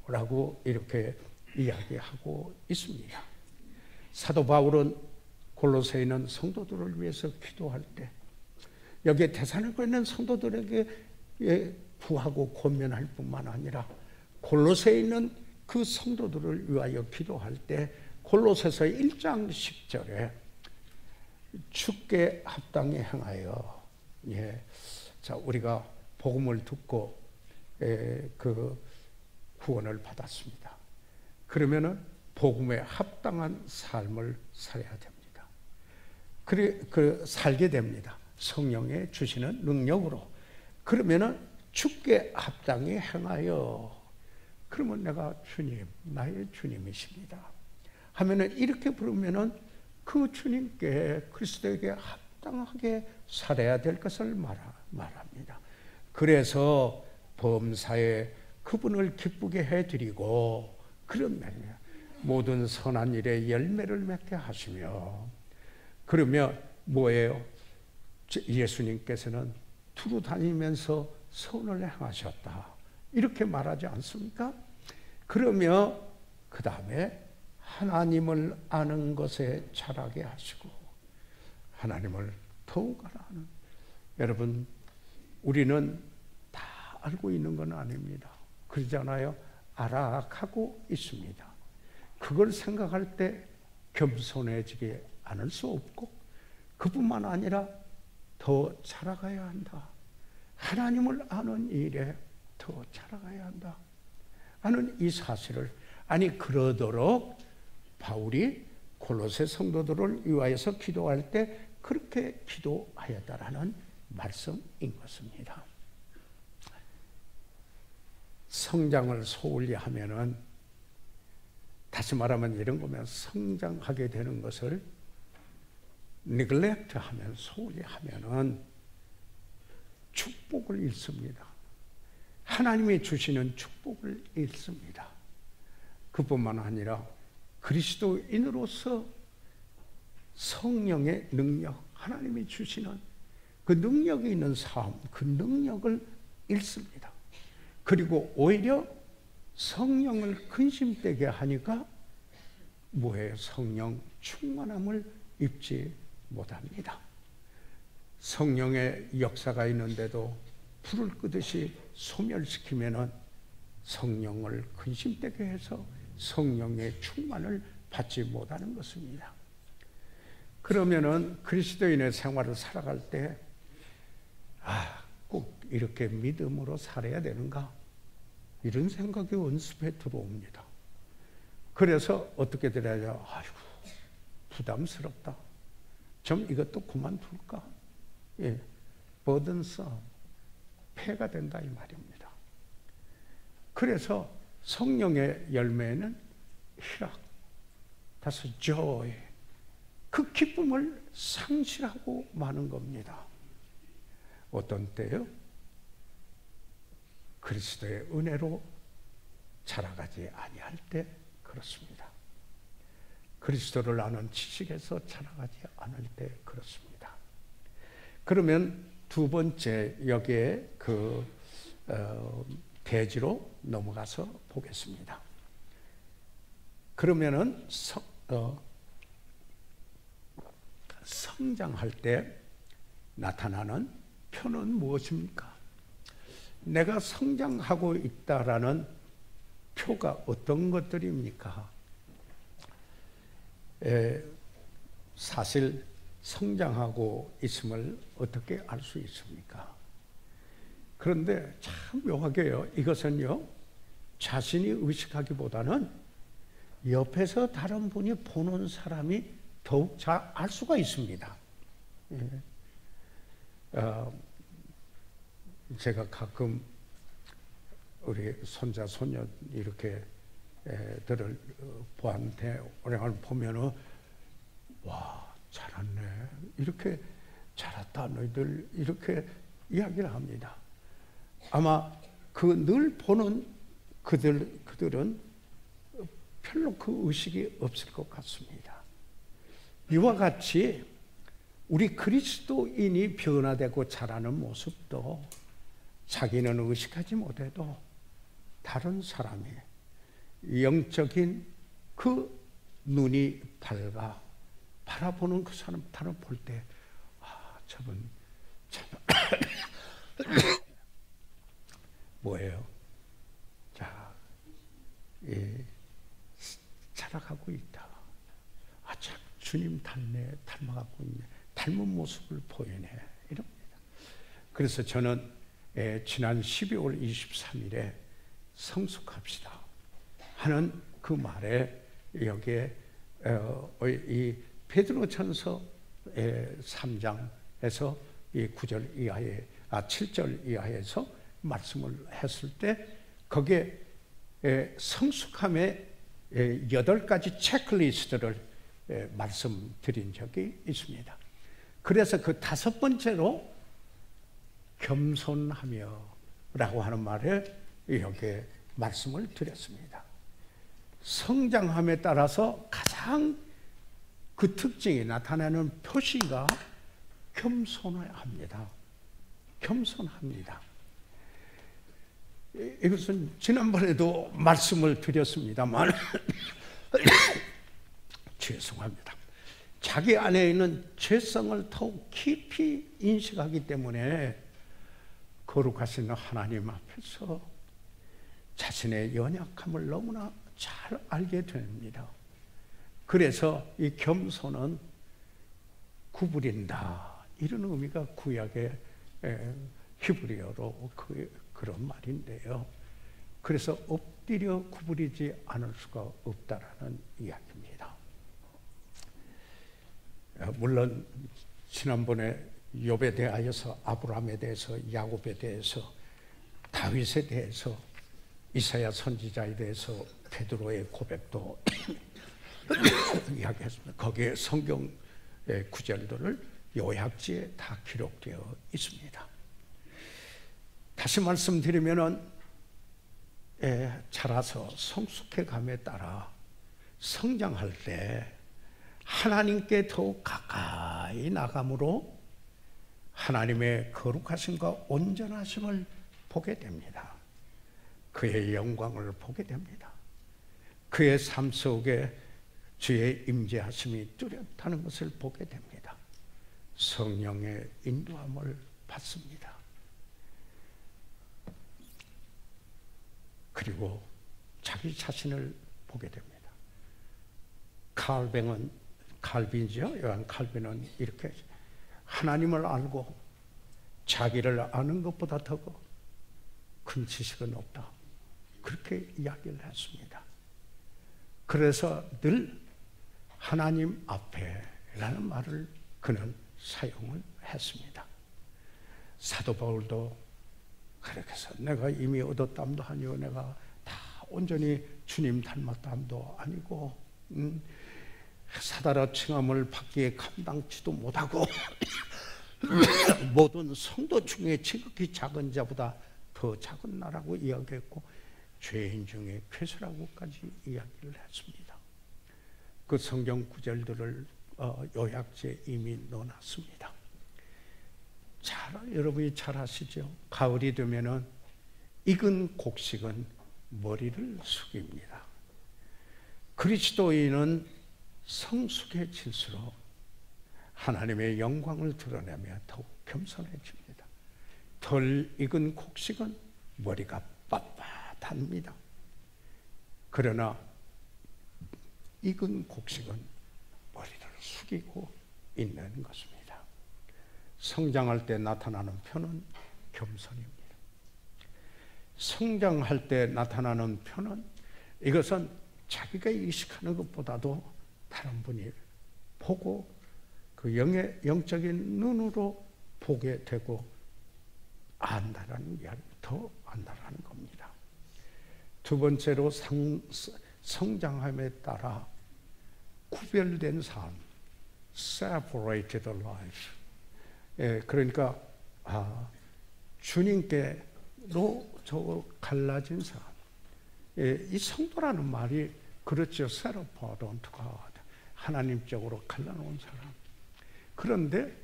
라고 이렇게 이야기하고 있습니다. 사도 바울은 골로새에 있는 성도들을 위해서 기도할 때, 여기에 데살로니가에 있는 성도들에게 구하고 권면할 뿐만 아니라 골로새에 있는 그 성도들을 위하여 기도할 때 골로새서 1장 10절에 주께 합당히 행하여, 자, 우리가 복음을 듣고 그 구원을 받았습니다. 그러면은 복음에 합당한 삶을 살아야 됩니다. 그 살게 됩니다. 성령의 주시는 능력으로. 그러면은 주께 합당히 행하여, 그러면 내가 주님, 나의 주님이십니다 하면은, 이렇게 부르면은 그 주님께, 그리스도에게 합당하게 살아야 될 것을 말합니다. 그래서 범사에 그분을 기쁘게 해드리고, 그러면 모든 선한 일에 열매를 맺게 하시며, 그러면 뭐예요? 예수님께서는 두루 다니면서 선을 행하셨다, 이렇게 말하지 않습니까? 그러면 그 다음에 하나님을 아는 것에 자라게 하시고, 하나님을 더욱 알아하는, 여러분, 우리는 다 알고 있는 건 아닙니다. 그러잖아요. 알아가고 있습니다. 그걸 생각할 때 겸손해지지 않을 수 없고, 그뿐만 아니라 더 자라가야 한다. 하나님을 아는 일에 더 자라가야 한다 하는 이 사실을, 그러도록 바울이 골로새 성도들을 위하여서 기도할 때 그렇게 기도하였다라는 말씀인 것입니다. 성장을 소홀히 하면은, 다시 말하면 이런 거면, 성장하게 되는 것을 neglect 하면, 소홀히 하면은 축복을 잃습니다. 하나님이 주시는 축복을 잃습니다. 그뿐만 아니라 그리스도인으로서 성령의 능력, 하나님이 주시는 그 능력이 있는 삶, 그 능력을 잃습니다. 그리고 오히려 성령을 근심되게 하니까 뭐예요? 성령 충만함을 입지 못합니다. 성령의 역사가 있는데도 불을 끄듯이 소멸시키면은 성령을 근심되게 해서 성령의 충만을 받지 못하는 것입니다. 그러면은 그리스도인의 생활을 살아갈 때, 꼭 이렇게 믿음으로 살아야 되는가? 이런 생각이 원습에 들어옵니다. 그래서 어떻게 들어야죠? 아이고, 부담스럽다. 좀 이것도 그만둘까? 버든성, 폐가 된다 이 말입니다. 그래서 성령의 열매는 희락, 다소 joy, 그 기쁨을 상실하고 마는 겁니다. 어떤 때요? 그리스도의 은혜로 자라가지 아니할 때 그렇습니다. 그리스도를 아는 지식에서 자라가지 않을 때 그렇습니다. 그러면 두 번째 여기에 대지로 넘어가서 보겠습니다. 그러면은 성장할 때 나타나는 표는 무엇입니까? 내가 성장하고 있다라는 표가 어떤 것들입니까? 사실 성장하고 있음을 어떻게 알 수 있습니까? 그런데 참 묘하게요. 이것은요, 자신이 의식하기보다는 옆에서 다른 분이 보는 사람이 더욱 잘 알 수가 있습니다. 제가 가끔 우리 손자, 손녀 이렇게 들을 보한테 오래간을 보면은 와, 잘했네. 이렇게 잘했다 너희들 이렇게 이야기를 합니다. 아마 그 늘 보는 그들은 별로 그 의식이 없을 것 같습니다. 이와 같이 우리 그리스도인이 변화되고 자라는 모습도 자기는 의식하지 못해도 다른 사람이 영적인 그 눈이 밝아 바라보는 그 사람 볼 때 저분 참 뭐예요? 자, 자라가고 있다. 참 주님 닮아가고 있네. 닮은 모습을 보이네. 이럽니다. 그래서 저는 지난 12월 23일에 성숙합시다 하는 그 말에 여기에 이 베드로전서 3장에서 이 9절 이하에 7절 이하에서 말씀을 했을 때 거기에 성숙함의 8가지 체크리스트를 말씀드린 적이 있습니다. 그래서 그 5번째로 겸손하며 라고 하는 말에 여기에 말씀을 드렸습니다. 성장함에 따라서 가장 그 특징이 나타나는 표시가 겸손합니다. 겸손합니다. 이것은 지난번에도 말씀을 드렸습니다만 죄송합니다. 자기 안에 있는 죄성을 더욱 깊이 인식하기 때문에 거룩하신 하나님 앞에서 자신의 연약함을 너무나 잘 알게 됩니다. 그래서 이 겸손은 구부린다 이런 의미가 구약의 히브리어로 그런 말인데요. 그래서 엎드려 구부리지 않을 수가 없다라는 이야기입니다. 물론 지난번에 욥에 대하여서 아브라함에 대해서 야곱에 대해서 다윗에 대해서 이사야 선지자에 대해서 베드로의 고백도 이야기했습니다. 거기에 성경 구절들을 요약지에 다 기록되어 있습니다. 다시 말씀드리면은 자라서 성숙해감에 따라 성장할 때 하나님께 더욱 가까이 나감으로 하나님의 거룩하심과 온전하심을 보게 됩니다. 그의 영광을 보게 됩니다. 그의 삶 속에 주의 임재하심이 뚜렷하는 것을 보게 됩니다. 성령의 인도함을 받습니다. 그리고 자기 자신을 보게 됩니다. 칼빈이죠. 요한 칼빈은 이렇게 하나님을 알고 자기를 아는 것보다 더 큰 지식은 없다. 그렇게 이야기를 했습니다. 그래서 늘 하나님 앞에라는 말을 그는 사용을 했습니다. 사도 바울도 그렇게 해서 내가 이미 얻었담도 아니요 내가 다 온전히 주님 닮았담도 아니고 사다라 칭함을 받기에 감당치도 못하고 모든 성도 중에 지극히 작은 자보다 더 작은 나라고 이야기했고 죄인 중에 괴수라고까지 이야기를 했습니다. 그 성경 구절들을 요약지에 이미 넣어놨습니다. 여러분이 잘 아시죠? 가을이 되면은 익은 곡식은 머리를 숙입니다. 그리스도인은 성숙해질수록 하나님의 영광을 드러내며 더욱 겸손해집니다. 덜 익은 곡식은 머리가 빳빳합니다. 그러나 익은 곡식은 머리를 숙이고 있는 것입니다. 성장할 때 나타나는 표는 겸손입니다. 성장할 때 나타나는 표는 이것은 자기가 의식하는 것보다도 다른 분이 보고 그 영적인 눈으로 보게 되고 안다라는 이야기, 더 안다라는 겁니다. 두 번째로 성장함에 따라 구별된 삶, separated life. 그러니까 주님께로 갈라진 삶. 이 성도라는 말이 그렇죠. Separate unto God. 하나님 쪽으로 갈라놓은 사람. 그런데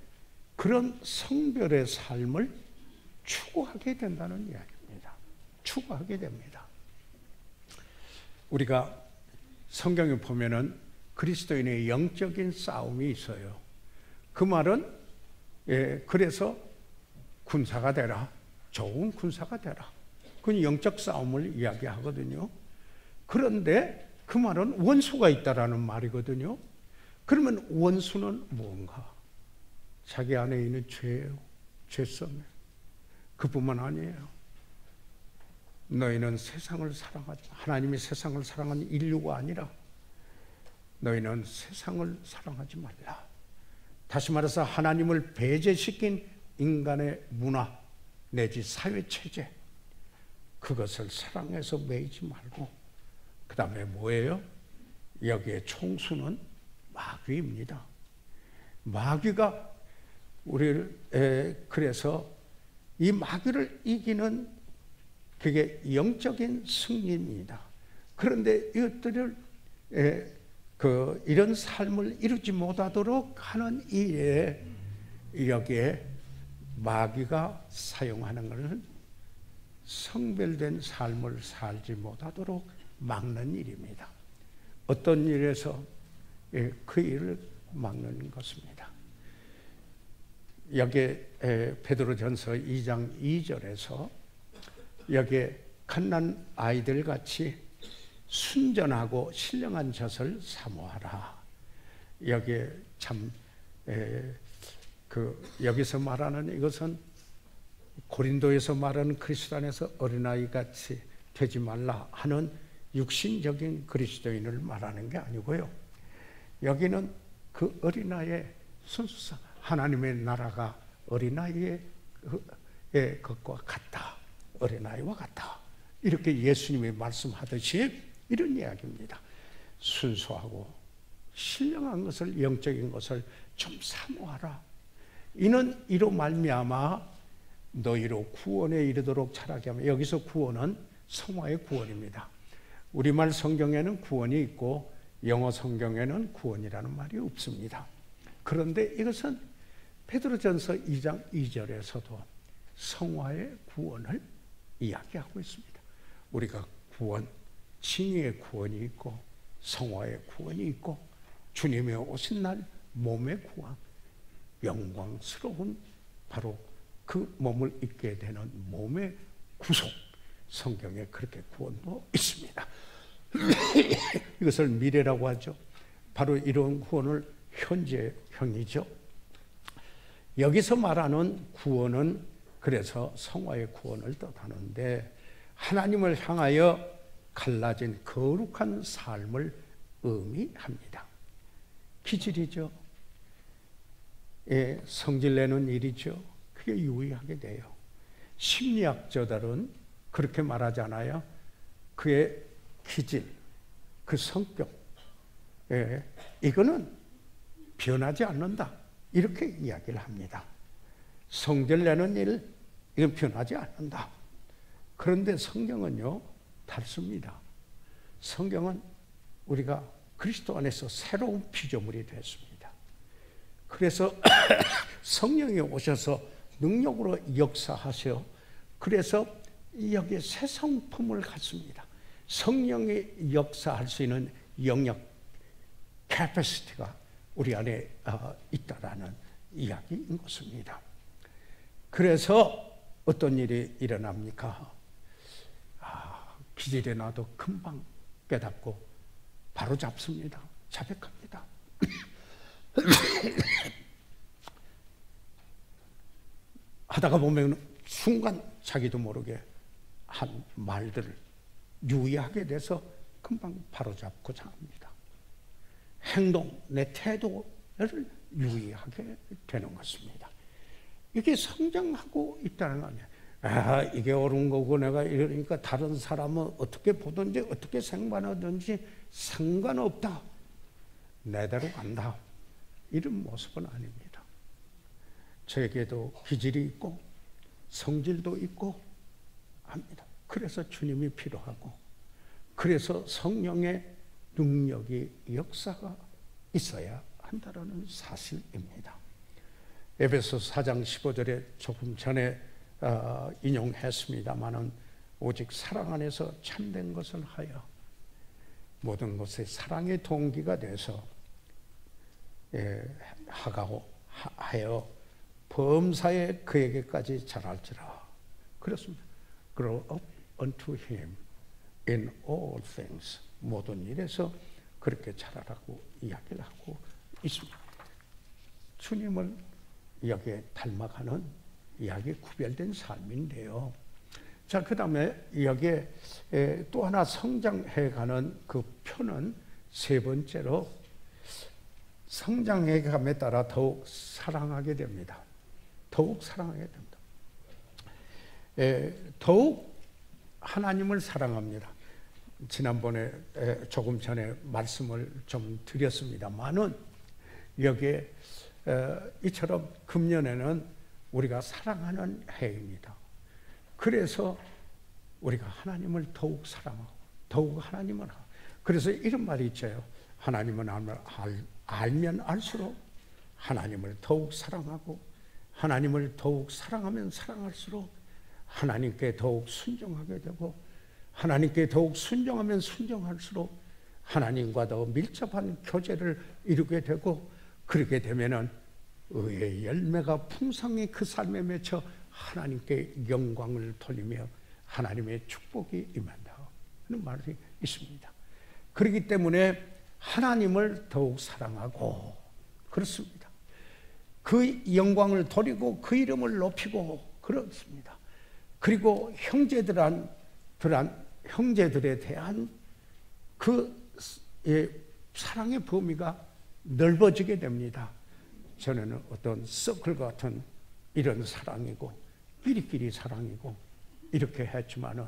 그런 성별의 삶을 추구하게 된다는 이야기입니다. 추구하게 됩니다. 우리가 성경에 보면은 그리스도인의 영적인 싸움이 있어요. 그 말은 그래서 군사가 되라. 좋은 군사가 되라. 그건 영적 싸움을 이야기하거든요. 그런데 그 말은 원수가 있다라는 말이거든요. 그러면 원수는 뭔가? 자기 안에 있는 죄예요. 죄성이에요. 그뿐만 아니에요. 너희는 세상을 사랑하지 마. 하나님이 세상을 사랑하는 인류가 아니라 너희는 세상을 사랑하지 말라. 다시 말해서 하나님을 배제시킨 인간의 문화 내지 사회체제, 그것을 사랑해서 매이지 말고, 그 다음에 뭐예요? 여기에 총수는 마귀입니다. 마귀가 우리를, 그래서 이 마귀를 이기는 그게 영적인 승리입니다. 그런데 이것들을 이런 삶을 이루지 못하도록 하는 일에 여기에 마귀가 사용하는 것은 성별된 삶을 살지 못하도록 막는 일입니다. 어떤 일에서 그 일을 막는 것입니다. 여기에 베드로전서 2장 2절에서 여기에 갓난 아이들 같이 순전하고 신령한 젖을 사모하라. 여기에 참 여기서 말하는 이것은 고린도에서 말하는 그리스도 안에서 어린아이 같이 되지 말라 하는 육신적인 그리스도인을 말하는 게 아니고요. 여기는 그 어린아이의 순수성, 하나님의 나라가 어린아이의 것과 같다. 어린아이와 같다. 이렇게 예수님이 말씀하듯이 이런 이야기입니다. 순수하고 신령한 것을, 영적인 것을 좀 사모하라. 이는 이로 말미암아 너희로 구원에 이르도록 자라게 하며, 여기서 구원은 성화의 구원입니다. 우리말 성경에는 구원이 있고 영어 성경에는 구원이라는 말이 없습니다. 그런데 이것은 베드로전서 2장 2절에서도 성화의 구원을 이야기하고 있습니다. 우리가 구원, 칭의의 구원이 있고 성화의 구원이 있고 주님의 오신 날 몸의 구원, 영광스러운 바로 그 몸을 입게 되는 몸의 구속, 성경에 그렇게 구원도 있습니다. 이것을 미래라고 하죠. 바로 이런 구원을 현재형이죠. 여기서 말하는 구원은 그래서 성화의 구원을 뜻하는데, 하나님을 향하여 갈라진 거룩한 삶을 의미합니다. 기질이죠. 성질내는 일이죠. 그게 유의하게 돼요. 심리학자들은 그렇게 말하잖아요. 그의 기질, 그 성격, 이거는 변하지 않는다. 이렇게 이야기를 합니다. 성질 내는 일, 이건 변하지 않는다. 그런데 성경은요, 다릅니다. 성경은 우리가 그리스도 안에서 새로운 피조물이 됐습니다. 그래서 성령이 오셔서 능력으로 역사하셔. 그래서 여기에 새 성품을 갖습니다. 성령이 역사할 수 있는 영역, 캐패시티가 우리 안에 있다라는 이야기인 것입니다. 그래서 어떤 일이 일어납니까? 기질에 나도 금방 깨닫고 바로 잡습니다. 자백합니다. 하다가 보면 순간 자기도 모르게 한 말들을 유의하게 돼서 금방 바로 잡고 잡니다. 행동, 내 태도를 유의하게 되는 것입니다. 이게 성장하고 있다는 거 아니에요. 이게 옳은 거고 내가 이러니까 다른 사람은 어떻게 보든지 어떻게 생각하든지 상관없다. 내대로 간다. 이런 모습은 아닙니다. 저에게도 기질이 있고 성질도 있고 합니다. 그래서 주님이 필요하고 그래서 성령의 능력이 역사가 있어야 한다는 사실입니다. 에베소 4장 15절에 조금 전에 인용했습니다마는 오직 사랑 안에서 참된 것을 하여 모든 것에 사랑의 동기가 돼서 하여 범사에 그에게까지 자랄지라. 그렇습니다. Grow up unto him in all things. 모든 일에서 그렇게 자라라고 이야기를 하고 있습니다. 주님을 여기에 닮아가는 이야기에 구별된 삶인데요. 자, 그 다음에 여기에 또 하나 성장해가는 그 표는 세 번째로 성장해감에 따라 더욱 사랑하게 됩니다. 더욱 사랑하게 됩니다. 더욱 하나님을 사랑합니다. 지난번에 조금 전에 말씀을 좀 드렸습니다만은 여기에 이처럼 금년에는 우리가 사랑하는 해입니다. 그래서 우리가 하나님을 더욱 사랑하고 더욱 하나님을 하고 그래서 이런 말이 있죠. 하나님은 알면 알수록 하나님을 더욱 사랑하고 하나님을 더욱 사랑하면 사랑할수록 하나님께 더욱 순종하게 되고 하나님께 더욱 순종하면 순종할수록 하나님과 더 밀접한 교제를 이루게 되고 그렇게 되면은 의의 열매가 풍성히 그 삶에 맺혀 하나님께 영광을 돌리며 하나님의 축복이 임한다 하는 말이 있습니다. 그렇기 때문에 하나님을 더욱 사랑하고 그렇습니다. 그 영광을 돌리고 그 이름을 높이고 그렇습니다. 그리고 형제들에 대한 그 사랑의 범위가 넓어지게 됩니다. 전에는 어떤 서클 같은 이런 사랑이고 끼리끼리 사랑이고 이렇게 했지만은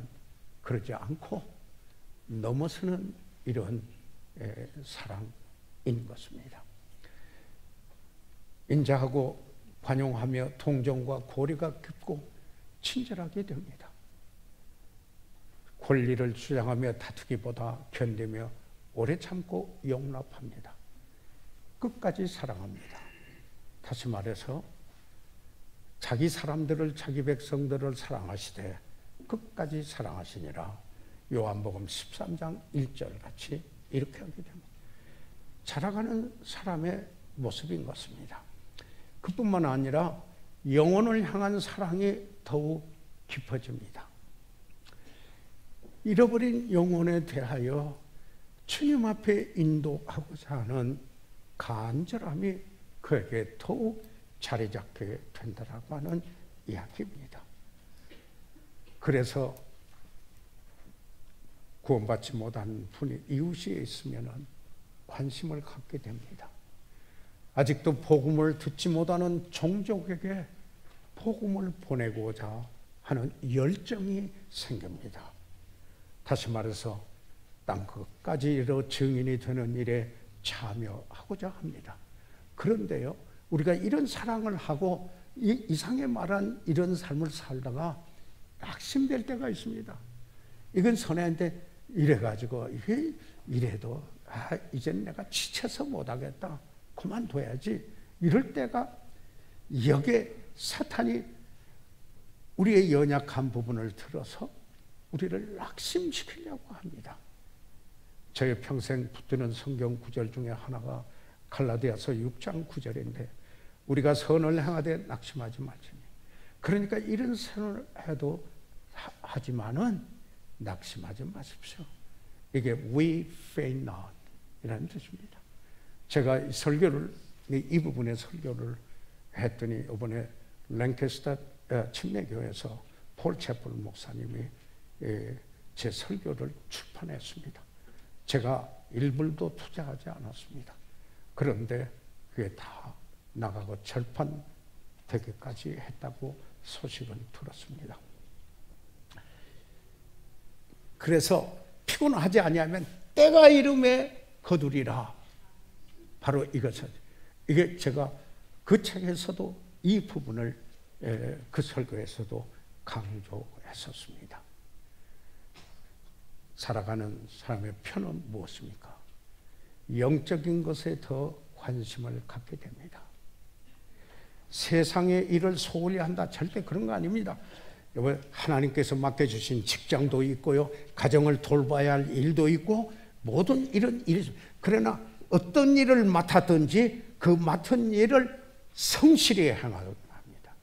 그러지 않고 넘어서는 이런 사랑인 것입니다. 인자하고 관용하며 동정과 고려가 깊고 친절하게 됩니다. 권리를 주장하며 다투기보다 견디며 오래 참고 용납합니다. 끝까지 사랑합니다. 다시 말해서 자기 사람들을 자기 백성들을 사랑하시되 끝까지 사랑하시니라. 요한복음 13장 1절 같이 이렇게 하게 됩니다. 자라가는 사람의 모습인 것입니다. 그뿐만 아니라 영혼을 향한 사랑이 더욱 깊어집니다. 잃어버린 영혼에 대하여 주님 앞에 인도하고자 하는 간절함이 그에게 더욱 자리 잡게 된다라고 하는 이야기입니다. 그래서 구원받지 못한 분이 이웃이 있으면 관심을 갖게 됩니다. 아직도 복음을 듣지 못하는 종족에게 복음을 보내고자 하는 열정이 생깁니다. 다시 말해서 땅 끝까지 이르러 증인이 되는 일에 참여하고자 합니다. 그런데요, 우리가 이런 사랑을 하고 이상하게 말한 이런 삶을 살다가 낙심될 때가 있습니다. 이건 선애인데 이래가지고 이래도 이젠 내가 지쳐서 못하겠다, 그만둬야지, 이럴 때가, 여기에 사탄이 우리의 연약한 부분을 들어서 우리를 낙심시키려고 합니다. 저의 평생 붙드는 성경 구절 중에 하나가 갈라디아서 6장 9절인데 우리가 선을 행하되 낙심하지 말지니. 그러니까 이런 선을 해도 하지만은 낙심하지 마십시오. 이게 we faint not 이라는 뜻입니다. 제가 이 부분의 설교를 했더니 이번에 랭캐스터 침례교회에서 폴 채플 목사님이 제 설교를 출판했습니다. 제가 1불도 투자하지 않았습니다. 그런데 그게 다 나가고 절판되기까지 했다고 소식은 들었습니다. 그래서 피곤하지 아니하면 때가 이름에 거두리라. 바로 이것을, 이게 제가 그 책에서도 이 부분을 그 설교에서도 강조했었습니다. 살아가는 사람의 편은 무엇입니까? 영적인 것에 더 관심을 갖게 됩니다. 세상의 일을 소홀히 한다, 절대 그런 거 아닙니다. 하나님께서 맡겨주신 직장도 있고요, 가정을 돌봐야 할 일도 있고, 모든 이런 일이 있습니다. 그러나 어떤 일을 맡았든지 그 맡은 일을 성실히 행하려고 합니다.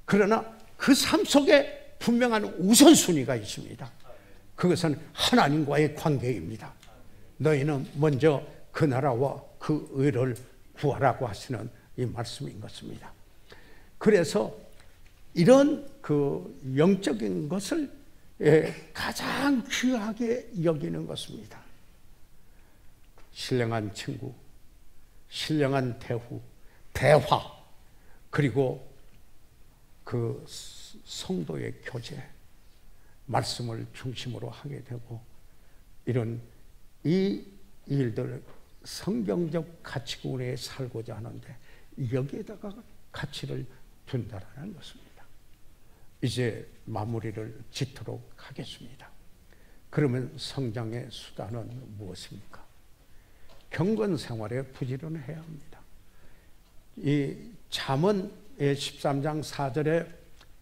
그러나 그 삶 속에 분명한 우선순위가 있습니다. 그것은 하나님과의 관계입니다. 너희는 먼저 그 나라와 그 의를 구하라고 하시는 이 말씀인 것입니다. 그래서 이런 그 영적인 것을 가장 귀하게 여기는 것입니다. 신령한 친구, 신령한 대화, 그리고 그 성도의 교제, 말씀을 중심으로 하게 되고, 이런 이 일들, 성경적 가치관에 살고자 하는데 여기에다가 가치를 둔다라는 것입니다. 이제 마무리를 짓도록 하겠습니다. 그러면 성장의 수단은 무엇입니까? 경건 생활에 부지런해야 합니다. 이 잠언의 13장 4절에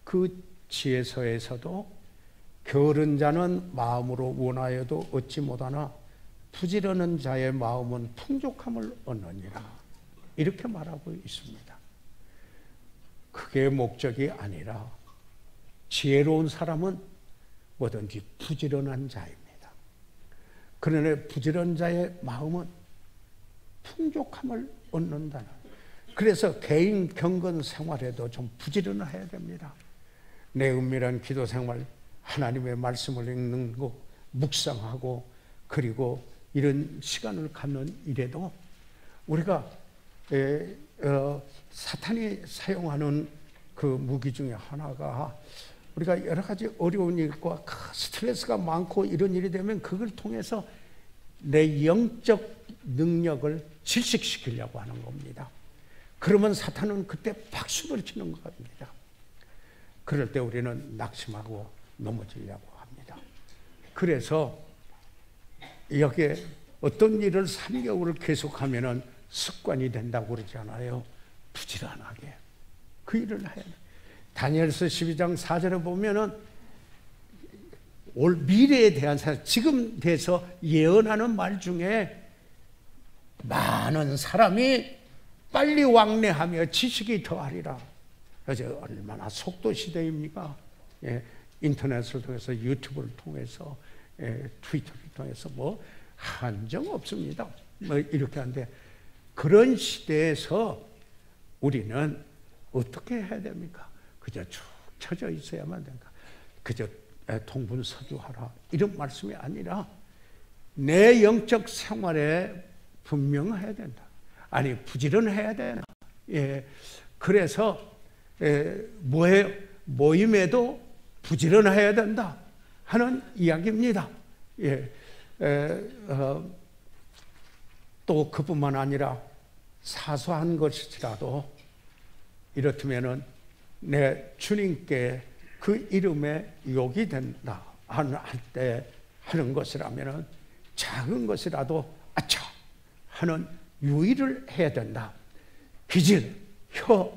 그 지혜서에서도 게으른 자는 마음으로 원하여도 얻지 못하나 부지런한 자의 마음은 풍족함을 얻느니라, 이렇게 말하고 있습니다. 그게 목적이 아니라 지혜로운 사람은 뭐든지 부지런한 자입니다. 그러나 부지런한 자의 마음은 풍족함을 얻는다는, 그래서 개인 경건 생활에도 좀 부지런해야 됩니다. 내 은밀한 기도 생활, 하나님의 말씀을 읽는 거, 묵상하고, 그리고 이런 시간을 갖는 일에도 우리가 사탄이 사용하는 그 무기 중에 하나가, 우리가 여러 가지 어려운 일과 스트레스가 많고 이런 일이 되면 그걸 통해서 내 영적 능력을 질식시키려고 하는 겁니다. 그러면 사탄은 그때 박수를 치는 겁니다. 그럴 때 우리는 낙심하고 넘어지려고 합니다. 그래서 여기에 어떤 일을 3개월을 계속하면은 습관이 된다고 그러잖아요. 부지런하게 그 일을 해야 돼. 다니엘서 12장 4절에 보면은 올 미래에 대한 지금 대해서 예언하는 말 중에 많은 사람이 빨리 왕래하며 지식이 더하리라. 그래서 얼마나 속도 시대입니까? 인터넷을 통해서, 유튜브를 통해서, 트위터를 통해서 뭐 한정 없습니다. 뭐 이렇게 하는데, 그런 시대에서 우리는 어떻게 해야 됩니까? 그저 쭉 쳐져 있어야만 된다. 그저 동분서주하라, 이런 말씀이 아니라 내 영적 생활에 분명해야 된다. 아니, 부지런해야 되나? 그래서 모임에도 부지런해야 된다 하는 이야기입니다. 또 그뿐만 아니라 사소한 것이라도 이렇다면은 내 주님께 그 이름에 욕이 된다 할 때 하는 것이라면은 작은 것이라도 아차 하는 유의를 해야 된다. 기질, 혀,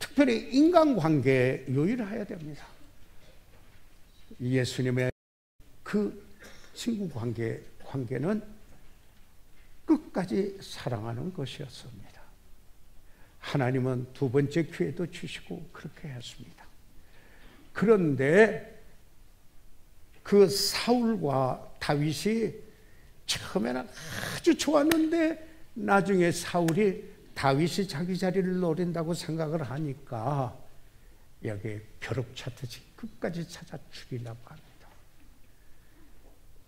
특별히 인간관계에 유의를 해야 됩니다. 예수님의 그 친구 관계는 끝까지 사랑하는 것이었습니다. 하나님은 두 번째 기회도 주시고 그렇게 했습니다. 그런데 그 사울과 다윗이 처음에는 아주 좋았는데 나중에 사울이 다윗이 자기 자리를 노린다고 생각을 하니까 여기 벼룩차듯이 끝까지 찾아 죽이려고 합니다.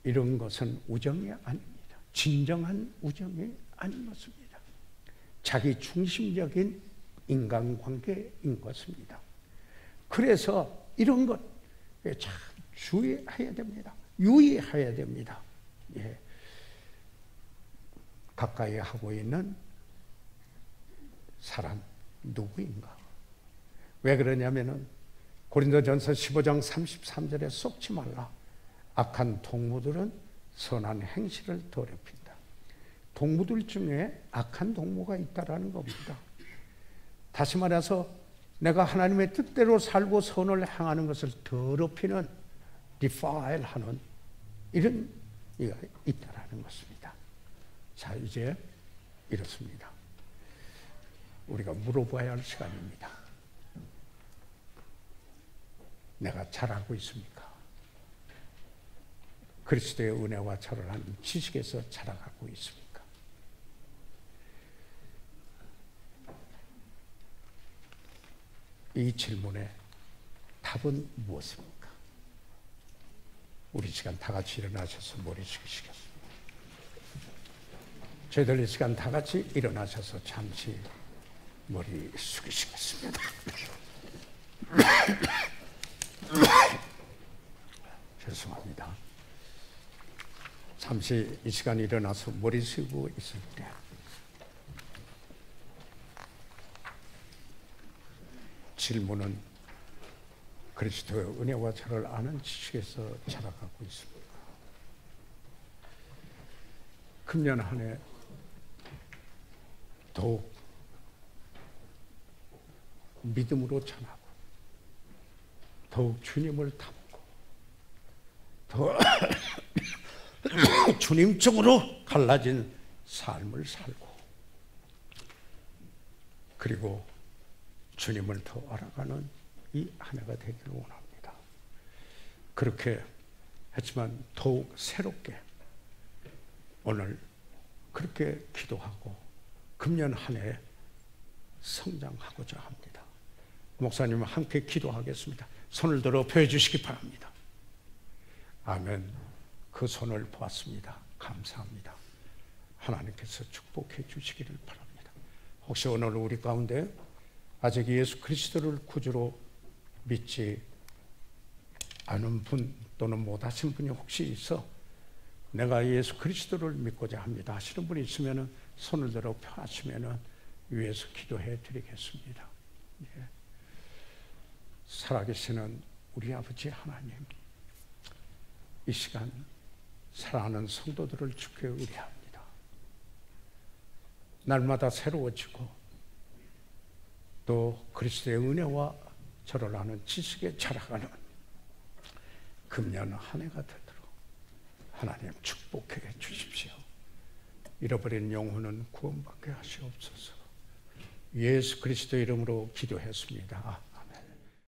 이런 것은 우정이 아닙니다. 진정한 우정이 아닌 것입니다. 자기 중심적인 인간관계인 것입니다. 그래서 이런 것 참 주의해야 됩니다. 유의해야 됩니다. 예. 가까이 하고 있는 사람 누구인가? 왜 그러냐면은 고린도전서 15장 33절에 속지 말라. 악한 동무들은 선한 행실을 더럽힌다. 동무들 중에 악한 동무가 있다라는 겁니다. 다시 말해서 내가 하나님의 뜻대로 살고 선을 행하는 것을 더럽히는 defile 하는 이런 이가 있다라는 것입니다. 자, 이제 이렇습니다. 우리가 물어봐야 할 시간입니다. 내가 잘하고 있습니까? 그리스도의 은혜와 절을 하는 지식에서 자라가고 있습니까? 이 질문의 답은 무엇입니까? 우리 시간 다 같이 일어나셔서 머리 숙이시겠습니다. 저희들 이 시간 다 같이 일어나셔서 잠시 머리 숙이시겠습니다. 죄송합니다. 잠시 이 시간 일어나서 머리 숙이고 있을 때 질문은 그리스도의 은혜와 저를 아는 지식에서 자라가고 있습니다. 금년 한 해 더욱 믿음으로 전하고 더욱 주님을 닮고 더 주님적으로 갈라진 삶을 살고 그리고 주님을 더 알아가는 이 한 해가 되기를 원합니다. 그렇게 했지만 더욱 새롭게 오늘 그렇게 기도하고 금년 한 해 성장하고자 합니다. 목사님 함께 기도하겠습니다. 손을 들어 펴 주시기 바랍니다. 아멘. 그 손을 보았습니다. 감사합니다. 하나님께서 축복해 주시기를 바랍니다. 혹시 오늘 우리 가운데 아직 예수 그리스도를 구주로 믿지 않은 분 또는 못하신 분이 혹시 있어 내가 예수 그리스도를 믿고자 합니다 하시는 분이 있으면 손을 들어 펴시면 위에서 기도해 드리겠습니다. 예. 살아계시는 우리 아버지 하나님, 이 시간 사랑하는 성도들을 주께 의뢰합니다. 날마다 새로워지고 또 그리스도의 은혜와 저를 아는 지식에 자라가는 금년 한 해가 되도록 하나님 축복해 주십시오. 잃어버린 영혼은 구원받게 하시옵소서. 예수 그리스도 이름으로 기도했습니다.